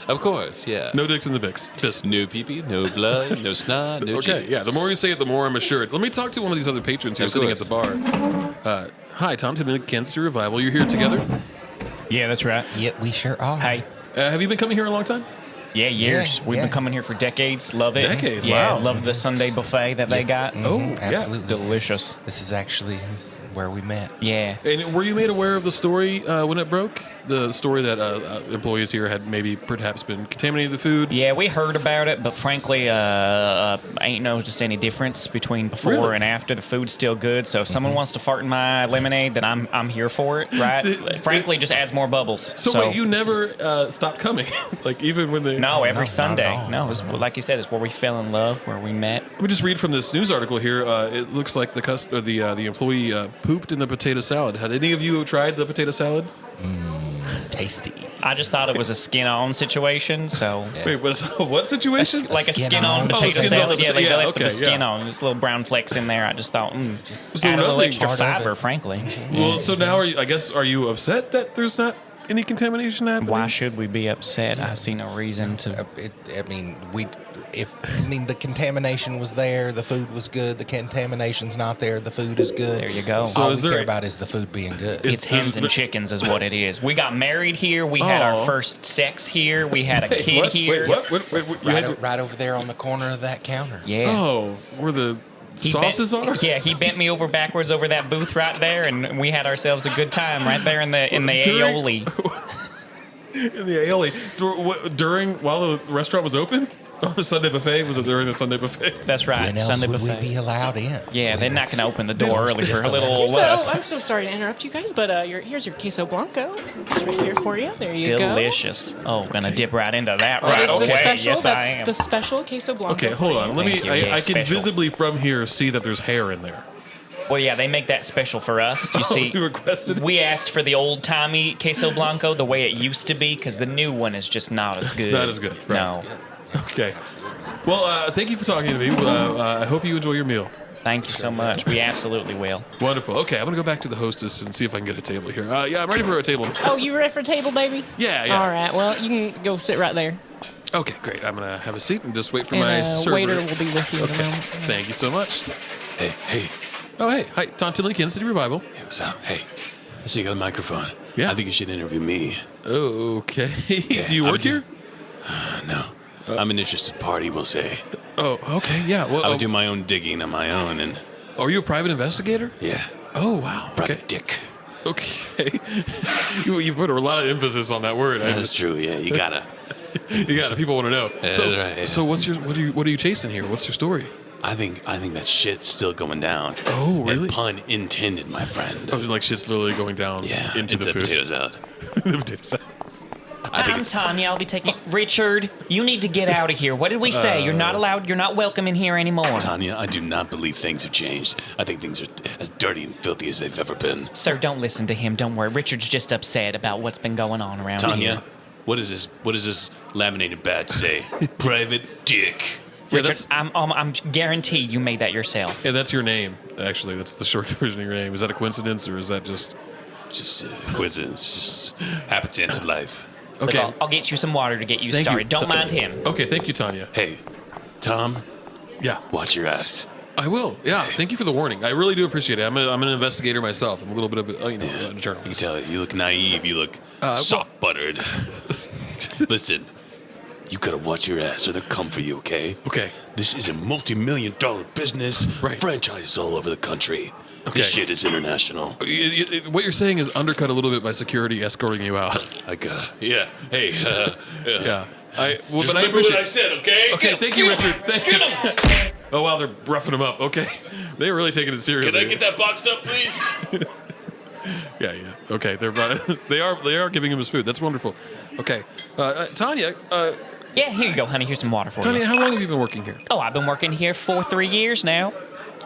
[SPEAKER 3] Of course, yeah.
[SPEAKER 1] No dicks in the bisques.
[SPEAKER 3] No pee-pee, no blood, no snot, no
[SPEAKER 1] Okay,
[SPEAKER 3] jizz.
[SPEAKER 1] yeah. The more you say it, the more I'm assured. Let me talk to one of these other patrons here
[SPEAKER 3] Of
[SPEAKER 1] sitting at
[SPEAKER 3] course.
[SPEAKER 1] the bar. Hi, Tom Timley, Kansas City Revival. You're here together.
[SPEAKER 4] Yeah, that's right.
[SPEAKER 6] Yep, we sure are.
[SPEAKER 4] Hi.
[SPEAKER 1] Have you been coming here a long time?
[SPEAKER 4] Yeah, years. We've been coming here for decades. Love it.
[SPEAKER 1] Decades,
[SPEAKER 4] Yeah,
[SPEAKER 1] wow.
[SPEAKER 4] love the Sunday buffet that they got.
[SPEAKER 6] Absolutely.
[SPEAKER 4] Delicious.
[SPEAKER 6] This is actually where we met.
[SPEAKER 4] Yeah.
[SPEAKER 1] And were you made aware of the story when it broke? The story that employees here had maybe perhaps been contaminating the food?
[SPEAKER 4] Yeah, we heard about it, but frankly, ain't noticed any difference between before
[SPEAKER 1] Really?
[SPEAKER 4] and after. The food's still good, so if someone wants to fart in my lemonade, then I'm here for it, right? Frankly, just adds more bubbles.
[SPEAKER 1] So wait, you never stopped coming? Like even when they...
[SPEAKER 4] No, every
[SPEAKER 6] not at
[SPEAKER 4] Sunday.
[SPEAKER 6] all.
[SPEAKER 4] No, it's, like you said, it's where we fell in love, where we met.
[SPEAKER 1] Let me just read from this news article here. It looks like the employee pooped in the potato salad. Had any of you tried the potato salad?
[SPEAKER 6] Tasty.
[SPEAKER 4] I just thought it was a skin-on situation, so...
[SPEAKER 1] Wait, what situation?
[SPEAKER 4] Like a
[SPEAKER 6] Skin-on.
[SPEAKER 4] skin-on
[SPEAKER 1] Oh,
[SPEAKER 4] potato
[SPEAKER 1] skin-on
[SPEAKER 4] salad.
[SPEAKER 1] potato-
[SPEAKER 4] Yeah, they
[SPEAKER 1] yeah,
[SPEAKER 4] left
[SPEAKER 1] okay,
[SPEAKER 4] the skin
[SPEAKER 1] yeah.
[SPEAKER 4] on. There's little brown flecks in there. I just thought,
[SPEAKER 1] So
[SPEAKER 4] add a little
[SPEAKER 1] nothing
[SPEAKER 4] extra
[SPEAKER 6] part of
[SPEAKER 4] fiber,
[SPEAKER 6] it.
[SPEAKER 4] frankly.
[SPEAKER 1] Well, so now are you upset that there's not any contamination happening?
[SPEAKER 4] Why should we be upset? I see no reason to...
[SPEAKER 6] The contamination was there, the food was good. The contamination's not there, the food is good.
[SPEAKER 4] There you go.
[SPEAKER 1] So
[SPEAKER 6] All
[SPEAKER 1] is
[SPEAKER 6] we
[SPEAKER 1] there-
[SPEAKER 6] care about is the food being good.
[SPEAKER 4] It's hens and chickens is what it is. We got married here. We had
[SPEAKER 1] Oh.
[SPEAKER 4] our first sex here. We had a kid
[SPEAKER 1] What?
[SPEAKER 4] here.
[SPEAKER 1] Wait, what? You had
[SPEAKER 6] Right over there on the corner of that counter.
[SPEAKER 4] Yeah.
[SPEAKER 1] Oh, where the sauces are?
[SPEAKER 4] Yeah, he bent me over backwards over that booth right there, and we had ourselves a good time right there in the
[SPEAKER 1] During-
[SPEAKER 4] aioli.
[SPEAKER 1] In the aioli. While the restaurant was open? Oh, the Sunday buffet? Was it during the Sunday buffet?
[SPEAKER 4] That's right.
[SPEAKER 6] When else
[SPEAKER 4] Sunday
[SPEAKER 6] would
[SPEAKER 4] buffet.
[SPEAKER 6] we be allowed in?
[SPEAKER 4] Yeah, they're not going to open the door
[SPEAKER 6] There's
[SPEAKER 4] early for
[SPEAKER 6] just
[SPEAKER 4] a
[SPEAKER 6] a
[SPEAKER 4] little
[SPEAKER 6] little-
[SPEAKER 4] less.
[SPEAKER 2] I'm so sorry to interrupt you guys, but here's your queso blanco. It's right here for you. There you go.
[SPEAKER 4] Delicious. Oh, gonna dip right into that
[SPEAKER 2] That
[SPEAKER 4] right
[SPEAKER 2] is
[SPEAKER 4] away.
[SPEAKER 2] the special.
[SPEAKER 4] Yes, I
[SPEAKER 2] That's
[SPEAKER 4] am.
[SPEAKER 2] the special queso blanco.
[SPEAKER 1] Okay, hold
[SPEAKER 2] for
[SPEAKER 1] on.
[SPEAKER 2] you.
[SPEAKER 1] Let me.
[SPEAKER 4] Thank you. Yeah,
[SPEAKER 1] I can
[SPEAKER 4] special.
[SPEAKER 1] visibly from here see that there's hair in there.
[SPEAKER 4] Well, yeah, they make that special for us. You see,
[SPEAKER 1] you requested it?
[SPEAKER 4] we asked for the old timey queso blanco, the way it used to be, because the new one is just not as good.
[SPEAKER 1] Not as good, right.
[SPEAKER 4] No.
[SPEAKER 1] Okay. Well, thank you for talking to me. I hope you enjoy your meal.
[SPEAKER 4] Thank you so much. We absolutely will.
[SPEAKER 1] Wonderful. Okay, I'm gonna go back to the hostess and see if I can get a table here. Yeah, I'm ready for a table.
[SPEAKER 2] Oh, you ready for a table, baby?
[SPEAKER 1] Yeah.
[SPEAKER 2] All right. Well, you can go sit right there.
[SPEAKER 1] Okay, great. I'm gonna have a seat and just wait for
[SPEAKER 2] And
[SPEAKER 1] my
[SPEAKER 2] a
[SPEAKER 1] server.
[SPEAKER 2] waiter will be with you in a
[SPEAKER 1] Okay.
[SPEAKER 2] moment.
[SPEAKER 1] Thank you so much.
[SPEAKER 3] Hey,
[SPEAKER 1] Oh, hey. Hi, Tom Tinley, Kansas City Revival.
[SPEAKER 3] what's up? Hey, I see you got a microphone.
[SPEAKER 1] Yeah.
[SPEAKER 3] I think you should interview me.
[SPEAKER 1] Okay. Do you
[SPEAKER 3] I
[SPEAKER 1] work
[SPEAKER 3] would
[SPEAKER 1] here?
[SPEAKER 3] No, I'm an interested party, we'll say.
[SPEAKER 1] Oh, okay. Yeah. Well,
[SPEAKER 3] I would do my own digging on my own, and
[SPEAKER 1] are you a private investigator?
[SPEAKER 3] yeah,
[SPEAKER 1] Oh, wow.
[SPEAKER 3] brother
[SPEAKER 1] Okay.
[SPEAKER 3] Dick.
[SPEAKER 1] Okay. you put a lot of emphasis on that word.
[SPEAKER 3] That's true. Yeah, you gotta.
[SPEAKER 1] You got it. People want to know.
[SPEAKER 3] Yeah,
[SPEAKER 1] So,
[SPEAKER 3] right, yeah.
[SPEAKER 1] so what are you chasing here? What's your story?
[SPEAKER 3] I think that shit's still going down.
[SPEAKER 1] Oh, really?
[SPEAKER 3] And pun intended, my friend.
[SPEAKER 1] Oh, like shit's literally going down
[SPEAKER 3] Yeah,
[SPEAKER 1] into the food.
[SPEAKER 3] potato salad.
[SPEAKER 1] The potato salad.
[SPEAKER 3] I think
[SPEAKER 4] I'm
[SPEAKER 3] it's
[SPEAKER 4] Tanya. I'll be taking. Richard, you need to get out of here. What did we say? You're not allowed. You're not welcome in here anymore.
[SPEAKER 3] Tanya. I do not believe things have changed. I think things are as dirty and filthy as they've ever been.
[SPEAKER 4] Sir, don't listen to him. Don't worry. Richard's just upset about what's been going on around here.
[SPEAKER 3] Tanya, what is this? What does this laminated badge say? Private Dick.
[SPEAKER 1] Yeah,
[SPEAKER 4] Richard,
[SPEAKER 1] that's,
[SPEAKER 4] I'm guarantee you made that yourself.
[SPEAKER 1] yeah, that's your name. Actually, that's the short version of your name. Is that a coincidence or is that just?
[SPEAKER 3] Just coincidence. Just happenstance of life.
[SPEAKER 4] Look,
[SPEAKER 1] Okay.
[SPEAKER 4] I'll get you some water to get you
[SPEAKER 1] Thank you.
[SPEAKER 4] started. Don't mind him.
[SPEAKER 1] Okay, thank you, Tanya.
[SPEAKER 3] Hey, Tom,
[SPEAKER 1] Yeah,
[SPEAKER 3] watch your ass.
[SPEAKER 1] I will. Yeah, thank you for the warning. I really do appreciate it. I'm an investigator myself. I'm a little bit of a, a
[SPEAKER 3] You
[SPEAKER 1] journalist.
[SPEAKER 3] can tell you look naive. You look soft buttered. Listen, you gotta watch your ass or they'll come for you. Okay.
[SPEAKER 1] Okay.
[SPEAKER 3] This is a multi-million-dollar business.
[SPEAKER 1] Right.
[SPEAKER 3] Franchises all over the country.
[SPEAKER 1] Okay.
[SPEAKER 3] This shit is international.
[SPEAKER 1] What you're saying is undercut a little bit by security escorting you out.
[SPEAKER 3] I gotta. Yeah. Hey.
[SPEAKER 1] Yeah.
[SPEAKER 3] Just
[SPEAKER 1] but I
[SPEAKER 3] remember
[SPEAKER 1] appreciate.
[SPEAKER 3] what I said, okay?
[SPEAKER 1] Okay, thank you, Richard. Thank you. Oh wow, they're roughing him up. Okay, they're really taking it seriously.
[SPEAKER 3] Can I get that boxed up, please?
[SPEAKER 1] Yeah. Okay, they are giving him his food. That's wonderful. Okay, Tanya.
[SPEAKER 4] Yeah, here you go, honey. Here's some water for
[SPEAKER 1] Tanya,
[SPEAKER 4] you.
[SPEAKER 1] how long have you been working here?
[SPEAKER 4] Oh, I've been working here for 3 years now.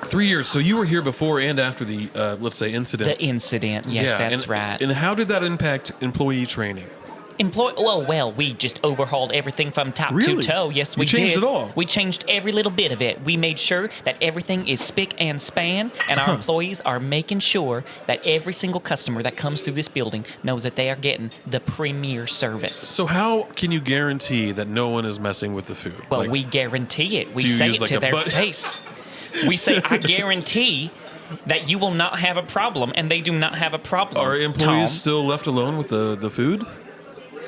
[SPEAKER 1] 3 years. So you were here before and after the let's say incident.
[SPEAKER 4] The incident. Yes, that's right.
[SPEAKER 1] And how did that impact employee training?
[SPEAKER 4] Well, we just overhauled everything from top
[SPEAKER 1] Really?
[SPEAKER 4] to toe. Yes, we
[SPEAKER 1] You changed
[SPEAKER 4] did.
[SPEAKER 1] it all?
[SPEAKER 4] We changed every little bit of it. We made sure that everything is spick and span, and our employees are making sure that every single customer that comes through this building knows that they are getting the premier service.
[SPEAKER 1] So how can you guarantee that no one is messing with the food?
[SPEAKER 4] Well,
[SPEAKER 1] Like,
[SPEAKER 4] we guarantee it. We
[SPEAKER 1] do you
[SPEAKER 4] say
[SPEAKER 1] use
[SPEAKER 4] it
[SPEAKER 1] like
[SPEAKER 4] to
[SPEAKER 1] a
[SPEAKER 4] their
[SPEAKER 1] butt-
[SPEAKER 4] face. We say, I guarantee that you will not have a problem, and they do not have a problem.
[SPEAKER 1] are employees
[SPEAKER 4] Tom.
[SPEAKER 1] still left alone with the food?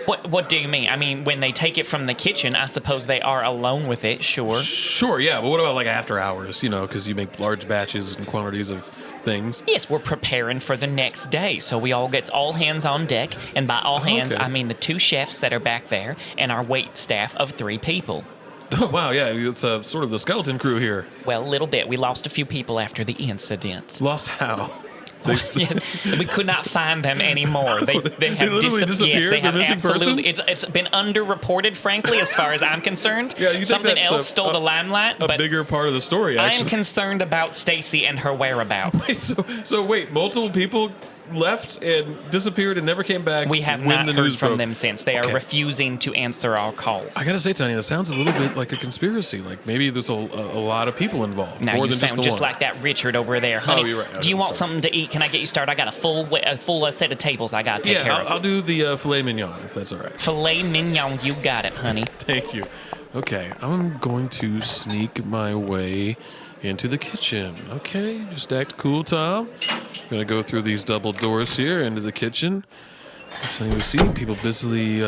[SPEAKER 4] What do you mean? I mean, when they take it from the kitchen, I suppose they are alone with it, sure.
[SPEAKER 1] Sure, yeah, but what about like after hours, because you make large batches and quantities of things?
[SPEAKER 4] Yes, we're preparing for the next day, so we gets all hands on deck, and by all hands, I mean the 2 chefs that are back there and our wait staff of 3 people.
[SPEAKER 1] Oh, wow, yeah, it's sort of the skeleton crew here.
[SPEAKER 4] Well, a little bit. We lost a few people after the incident.
[SPEAKER 1] Lost how?
[SPEAKER 4] We could not find them anymore. They have
[SPEAKER 1] literally disappeared.
[SPEAKER 4] Yes, they have
[SPEAKER 1] missing
[SPEAKER 4] absolutely.
[SPEAKER 1] persons?
[SPEAKER 4] It's been underreported, frankly, as far as I'm concerned.
[SPEAKER 1] Yeah, you think
[SPEAKER 4] something
[SPEAKER 1] that's
[SPEAKER 4] else stole the limelight.
[SPEAKER 1] A
[SPEAKER 4] but
[SPEAKER 1] bigger part of the story,
[SPEAKER 4] I
[SPEAKER 1] actually.
[SPEAKER 4] am concerned about Stacy and her whereabouts.
[SPEAKER 1] Wait, multiple people left and disappeared and never came back.
[SPEAKER 4] We have
[SPEAKER 1] when
[SPEAKER 4] not
[SPEAKER 1] the
[SPEAKER 4] heard
[SPEAKER 1] news
[SPEAKER 4] from
[SPEAKER 1] broke.
[SPEAKER 4] them since. They are refusing to answer our calls.
[SPEAKER 1] I gotta say, Tanya, that sounds a little bit like a conspiracy. Like maybe there's a lot of people involved.
[SPEAKER 4] Now
[SPEAKER 1] more
[SPEAKER 4] you
[SPEAKER 1] than
[SPEAKER 4] sound
[SPEAKER 1] just the
[SPEAKER 4] just
[SPEAKER 1] one.
[SPEAKER 4] like that Richard over there, honey.
[SPEAKER 1] Oh, you're right.
[SPEAKER 4] Do you
[SPEAKER 1] I'm
[SPEAKER 4] want
[SPEAKER 1] sorry.
[SPEAKER 4] something to eat? Can I get you started? I got a full set of tables I got to take care of.
[SPEAKER 1] I'll do the filet mignon if that's all right.
[SPEAKER 4] Filet mignon, you got it, honey.
[SPEAKER 1] Thank you. Okay, I'm going to sneak my way into the kitchen. Okay, just act cool, Tom. Gonna go through these double doors here into the kitchen. So you see people busily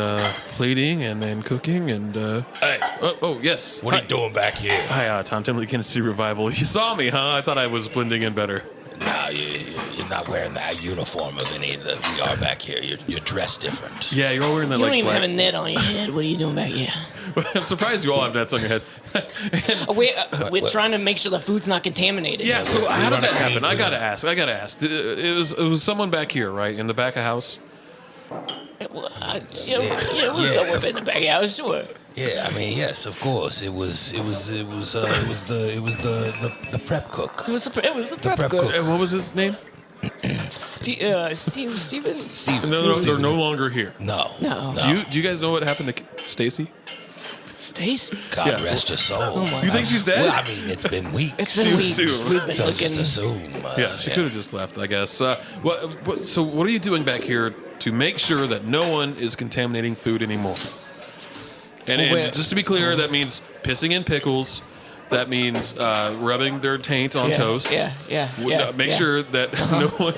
[SPEAKER 1] plating and then cooking and.
[SPEAKER 6] Hey.
[SPEAKER 1] Oh yes.
[SPEAKER 6] What are you doing back here?
[SPEAKER 1] Hi, Tom Timley, Kansas City Revival. You saw me, huh? I thought I was blending in better.
[SPEAKER 6] No, you're not wearing that uniform of any of the VR back here. You're dressed different.
[SPEAKER 1] Yeah, you're all wearing that
[SPEAKER 2] You
[SPEAKER 1] like
[SPEAKER 2] don't even
[SPEAKER 1] black.
[SPEAKER 2] have a net on your head. What are you doing back here?
[SPEAKER 1] I'm surprised you all have nets on your head.
[SPEAKER 2] We're trying to make sure the food's not contaminated.
[SPEAKER 1] Yeah, so how did that happen? I gotta ask. It was someone back here, right, in the back of house.
[SPEAKER 2] It was somewhere in the back. Yeah, sure.
[SPEAKER 6] Yeah, I mean, yes, of course. It was the prep cook.
[SPEAKER 2] It was the prep
[SPEAKER 6] prep
[SPEAKER 2] cook.
[SPEAKER 6] cook.
[SPEAKER 1] And what was his name?
[SPEAKER 2] Steven.
[SPEAKER 1] No, they're no longer here.
[SPEAKER 6] No.
[SPEAKER 1] Do you guys know what happened to Stacy?
[SPEAKER 2] Stacy?
[SPEAKER 6] God rest her soul.
[SPEAKER 2] Oh my
[SPEAKER 1] You think she's dead?
[SPEAKER 6] Well, I mean, it's been weeks.
[SPEAKER 2] It's been
[SPEAKER 1] She was
[SPEAKER 2] weeks.
[SPEAKER 1] soon.
[SPEAKER 2] We've been
[SPEAKER 6] So
[SPEAKER 2] looking.
[SPEAKER 6] just assume.
[SPEAKER 1] Yeah, she could have just left, I guess. So what are you doing back here to make sure that no one is contaminating food anymore? And just to be clear, that means pissing in pickles. That means rubbing their taint on toast. Make sure that no one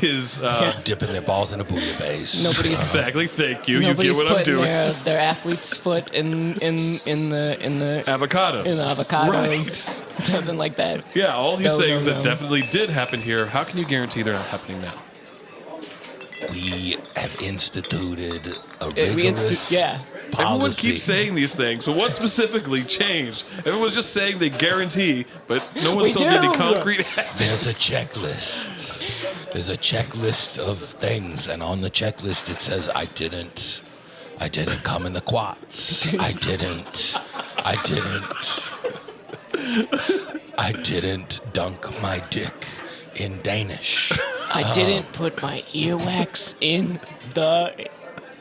[SPEAKER 1] is
[SPEAKER 6] dipping their balls in a bouillabaisse.
[SPEAKER 2] Nobody's
[SPEAKER 1] exactly. Thank you. You
[SPEAKER 2] Nobody's
[SPEAKER 1] get what I'm
[SPEAKER 2] putting
[SPEAKER 1] doing.
[SPEAKER 2] their athlete's foot in the
[SPEAKER 1] Avocados.
[SPEAKER 2] in the avocados,
[SPEAKER 1] Right.
[SPEAKER 2] something like that.
[SPEAKER 1] Yeah, all these
[SPEAKER 2] No,
[SPEAKER 1] things
[SPEAKER 2] no,
[SPEAKER 1] that
[SPEAKER 2] no.
[SPEAKER 1] definitely did happen here. How can you guarantee they're not happening now?
[SPEAKER 6] We have instituted a
[SPEAKER 2] We
[SPEAKER 6] rigorous policy.
[SPEAKER 1] Everyone keeps saying these things, but what specifically changed? Everyone's just saying they guarantee, but no one's
[SPEAKER 2] We
[SPEAKER 1] told me any
[SPEAKER 2] do.
[SPEAKER 1] concrete.
[SPEAKER 6] There's a checklist. There's a checklist of things, and on the checklist it says I didn't come in the quads. I didn't dunk my dick in Danish.
[SPEAKER 2] I didn't put my earwax in the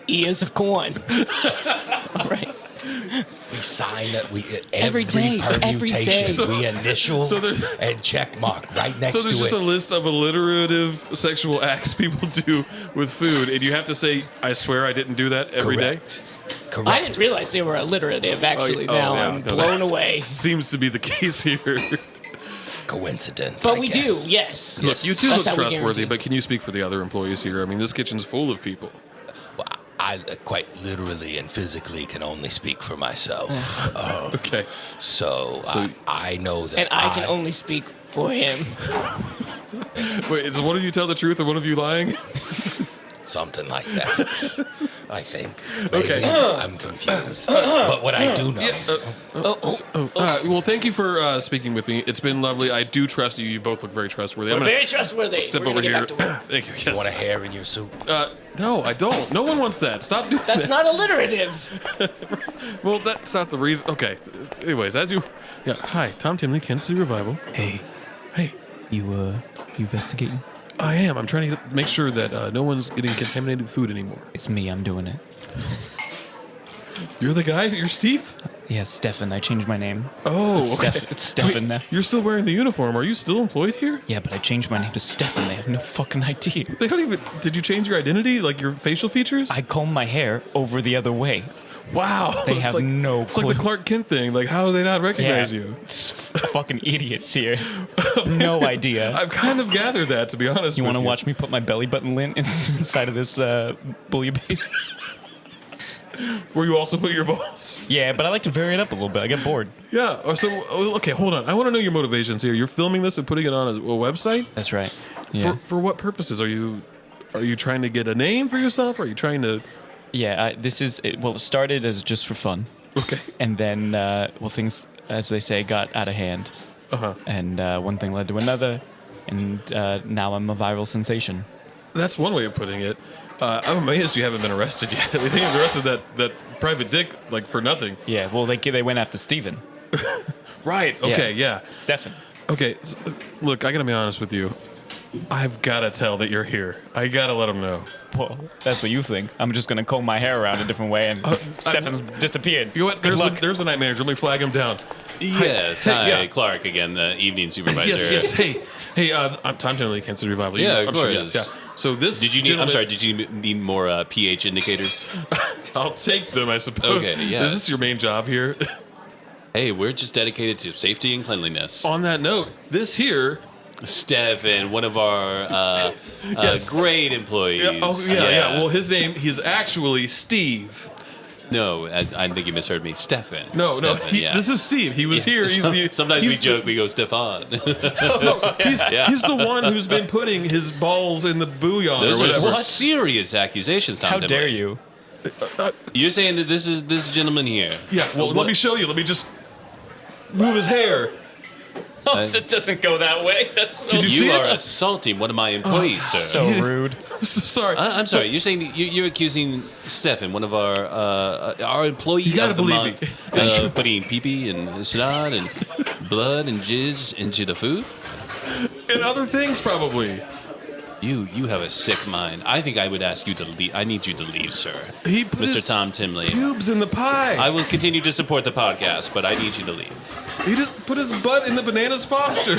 [SPEAKER 2] ears of corn. All right.
[SPEAKER 6] We sign it.
[SPEAKER 2] Every day,
[SPEAKER 6] permutation. We initial
[SPEAKER 1] So there-
[SPEAKER 6] and check mark right next
[SPEAKER 1] So there's
[SPEAKER 6] to
[SPEAKER 1] just
[SPEAKER 6] it.
[SPEAKER 1] a list of alliterative sexual acts people do with food, and you have to say, "I swear I didn't do that every day."
[SPEAKER 6] Correct.
[SPEAKER 2] I didn't realize they were alliterative. Actually, now I'm blown away.
[SPEAKER 1] Seems to be the case here.
[SPEAKER 6] Coincidence.
[SPEAKER 2] But
[SPEAKER 6] I
[SPEAKER 2] we
[SPEAKER 6] guess.
[SPEAKER 2] do, yes.
[SPEAKER 1] Look, you two
[SPEAKER 2] That's
[SPEAKER 1] look
[SPEAKER 2] how we
[SPEAKER 1] trustworthy,
[SPEAKER 2] guarantee.
[SPEAKER 1] but can you speak for the other employees here? I mean, this kitchen's full of people.
[SPEAKER 6] Well, I quite literally and physically can only speak for myself.
[SPEAKER 1] Okay.
[SPEAKER 6] So I know that
[SPEAKER 2] And I can only speak for him.
[SPEAKER 1] Wait, is one of you tell the truth or one of you lying?
[SPEAKER 6] something like that. I think. Maybe.
[SPEAKER 1] Okay.
[SPEAKER 6] I'm confused. But what I do know.
[SPEAKER 1] Well, thank you for speaking with me. It's been lovely. I do trust you. You both look very trustworthy.
[SPEAKER 2] We're very trustworthy.
[SPEAKER 1] Step
[SPEAKER 2] We're
[SPEAKER 1] over
[SPEAKER 2] gonna
[SPEAKER 1] here.
[SPEAKER 2] get back to work.
[SPEAKER 1] Thank you.
[SPEAKER 6] You
[SPEAKER 1] Yes.
[SPEAKER 6] want a hair in your soup?
[SPEAKER 1] No, I don't. No one wants that. Stop doing
[SPEAKER 2] That's
[SPEAKER 1] that.
[SPEAKER 2] not alliterative.
[SPEAKER 1] Well, that's not the reason. Okay. Anyways, yeah. Hi, Tom Timley, Kansas City Revival.
[SPEAKER 4] Hey,
[SPEAKER 1] Hey,
[SPEAKER 4] you investigating?
[SPEAKER 1] I am. I'm trying to make sure that no one's getting contaminated food anymore.
[SPEAKER 4] It's me. I'm doing it.
[SPEAKER 1] You're the guy? You're Steve?
[SPEAKER 4] Yeah, Stefan. I changed my name.
[SPEAKER 1] Oh,
[SPEAKER 4] It's
[SPEAKER 1] okay.
[SPEAKER 4] It's Stefan now.
[SPEAKER 1] You're still wearing the uniform. Are you still employed here?
[SPEAKER 4] Yeah, but I changed my name to Stefan. They have no fucking idea.
[SPEAKER 1] They don't even. Did you change your identity? Like your facial features?
[SPEAKER 4] I comb my hair over the other way.
[SPEAKER 1] Wow.
[SPEAKER 4] They
[SPEAKER 1] It's
[SPEAKER 4] have
[SPEAKER 1] like,
[SPEAKER 4] no
[SPEAKER 1] It's like the
[SPEAKER 4] clue.
[SPEAKER 1] Clark Kent thing. Like, how do they not recognize you?
[SPEAKER 4] It's fucking idiots here. No idea.
[SPEAKER 1] I've kind of gathered that, to be honest.
[SPEAKER 4] You
[SPEAKER 1] with
[SPEAKER 4] want to watch me put my belly button lint inside of this bouillabaisse?
[SPEAKER 1] Where you also put your balls.
[SPEAKER 4] Yeah, but I like to vary it up a little bit. I get bored.
[SPEAKER 1] Yeah. Okay, hold on. I want to know your motivations here. You're filming this and putting it on a website?
[SPEAKER 4] That's right. Yeah.
[SPEAKER 1] For what purposes? Are you trying to get a name for yourself? Are you trying to...
[SPEAKER 4] Yeah, it started as just for fun.
[SPEAKER 1] Okay.
[SPEAKER 4] And then, things, as they say, got out of hand.
[SPEAKER 1] Uh-huh.
[SPEAKER 4] And one thing led to another, and now I'm a viral sensation.
[SPEAKER 1] That's one way of putting it. I'm amazed you haven't been arrested yet. They think you arrested that private dick, like, for nothing.
[SPEAKER 4] Yeah, well, they went after Steven.
[SPEAKER 1] Right, okay, yeah.
[SPEAKER 4] Stefan.
[SPEAKER 1] Okay, so, look, I gotta be honest with you. I've gotta tell that you're here. I gotta let them know.
[SPEAKER 4] Well, that's what you think. I'm just gonna comb my hair around a different way, and Stefan's disappeared.
[SPEAKER 1] You know what? There's a night manager. Let me flag him down.
[SPEAKER 3] Yes, hi, Clark again, the evening supervisor.
[SPEAKER 1] Yes. Hey, I'm Tom Timley, Kansas City Revival.
[SPEAKER 3] Yeah,
[SPEAKER 1] of course. Yeah. So this.
[SPEAKER 3] Did you need more pH indicators?
[SPEAKER 1] I'll take them, I suppose.
[SPEAKER 3] Okay, yeah.
[SPEAKER 1] Is this your main job here?
[SPEAKER 3] Hey, we're just dedicated to safety and cleanliness.
[SPEAKER 1] On that note, this here.
[SPEAKER 3] Stefan, one of our great employees.
[SPEAKER 1] Yeah. Well, his name, he's actually Steve.
[SPEAKER 3] No, I think you misheard me. Stefan.
[SPEAKER 1] No. This is Steve. He was here.
[SPEAKER 3] Sometimes we joke, we go Stefan.
[SPEAKER 1] He's the one who's been putting his balls in the bouillon
[SPEAKER 3] Those
[SPEAKER 1] or whatever.
[SPEAKER 3] are serious accusations, Tom.
[SPEAKER 4] How dare you?
[SPEAKER 3] You're saying that this is this gentleman here.
[SPEAKER 1] Yeah, well, let me show you. Let me just move his hair.
[SPEAKER 4] Oh, that doesn't go that way. That's so...
[SPEAKER 1] Did you see
[SPEAKER 3] are
[SPEAKER 1] it?
[SPEAKER 3] Assaulting one of my employees, sir.
[SPEAKER 4] So rude.
[SPEAKER 1] I'm so sorry.
[SPEAKER 3] I'm sorry. You're saying that you're accusing Stefan, one of our employee
[SPEAKER 1] You gotta
[SPEAKER 3] of the
[SPEAKER 1] believe
[SPEAKER 3] month,
[SPEAKER 1] me.
[SPEAKER 3] of putting pee-pee and snot and blood and jizz into the food?
[SPEAKER 1] And other things, probably.
[SPEAKER 3] You have a sick mind. I think I would ask you to leave. I need you to leave, sir.
[SPEAKER 1] He put
[SPEAKER 3] Mr.
[SPEAKER 1] his
[SPEAKER 3] Tom Timley.
[SPEAKER 1] pubes in the pie.
[SPEAKER 3] I will continue to support the podcast, but I need you to leave.
[SPEAKER 1] He just put his butt in the Bananas Foster.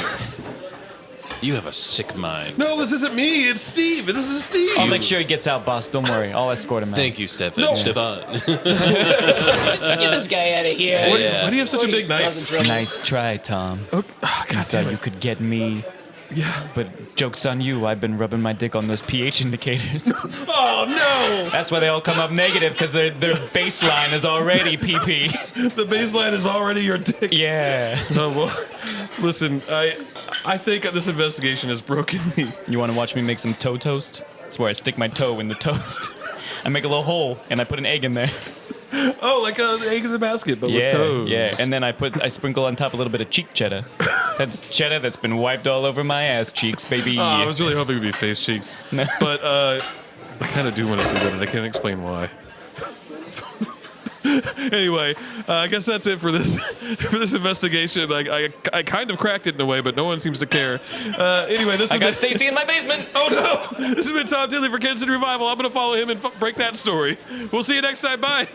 [SPEAKER 3] You have a sick mind.
[SPEAKER 1] No, this isn't me. It's Steve. This is Steve.
[SPEAKER 4] I'll make sure he gets out, boss. Don't worry. I'll escort him out.
[SPEAKER 3] Thank you, Stefan.
[SPEAKER 1] No.
[SPEAKER 3] Stefan.
[SPEAKER 2] Get this guy out of here.
[SPEAKER 1] Why do you have such a big knife?
[SPEAKER 4] Nice try, Tom.
[SPEAKER 1] Okay. Oh, God
[SPEAKER 4] Thought
[SPEAKER 1] damn
[SPEAKER 4] you
[SPEAKER 1] it.
[SPEAKER 4] could get me.
[SPEAKER 1] Yeah.
[SPEAKER 4] But joke's on you. I've been rubbing my dick on those pH indicators.
[SPEAKER 1] Oh, no.
[SPEAKER 4] That's why they all come up negative, because their baseline is already PP.
[SPEAKER 1] The baseline is already your dick.
[SPEAKER 4] Yeah.
[SPEAKER 1] No, well, listen, I think this investigation has broken me.
[SPEAKER 4] You want to watch me make some toe toast? That's where I stick my toe in the toast. I make a little hole, and I put an egg in there.
[SPEAKER 1] Oh, like an egg in the basket, but with toes.
[SPEAKER 4] Yeah, and then I sprinkle on top a little bit of cheek cheddar. That's cheddar that's been wiped all over my ass cheeks, baby.
[SPEAKER 1] Oh, I was really hoping it would be face cheeks.
[SPEAKER 4] No.
[SPEAKER 1] But I kind of do want to see that, and I can't explain why. Anyway, I guess that's it for this investigation. I kind of cracked it in a way, but no one seems to care. Anyway, this
[SPEAKER 4] I got
[SPEAKER 1] has been
[SPEAKER 4] Stacy in my basement.
[SPEAKER 1] Oh no! This has been Tom Tinley for Kansas City Revival. I'm gonna follow him and break that story. We'll see you next time. Bye.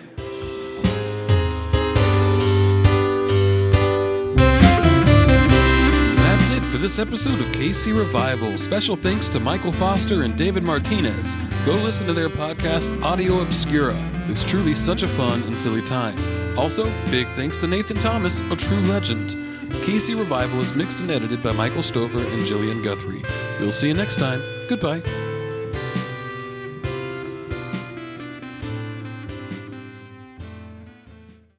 [SPEAKER 1] That's it for this episode of KC Revival. Special thanks to Michael Foster and David Martinez. Go listen to their podcast, Audio Obscura. It's truly such a fun and silly time. Also, big thanks to Nathan Thomas, a true legend. KC Revival is mixed and edited by Michael Stover and Jillian Guthrie. We'll see you next time. Goodbye.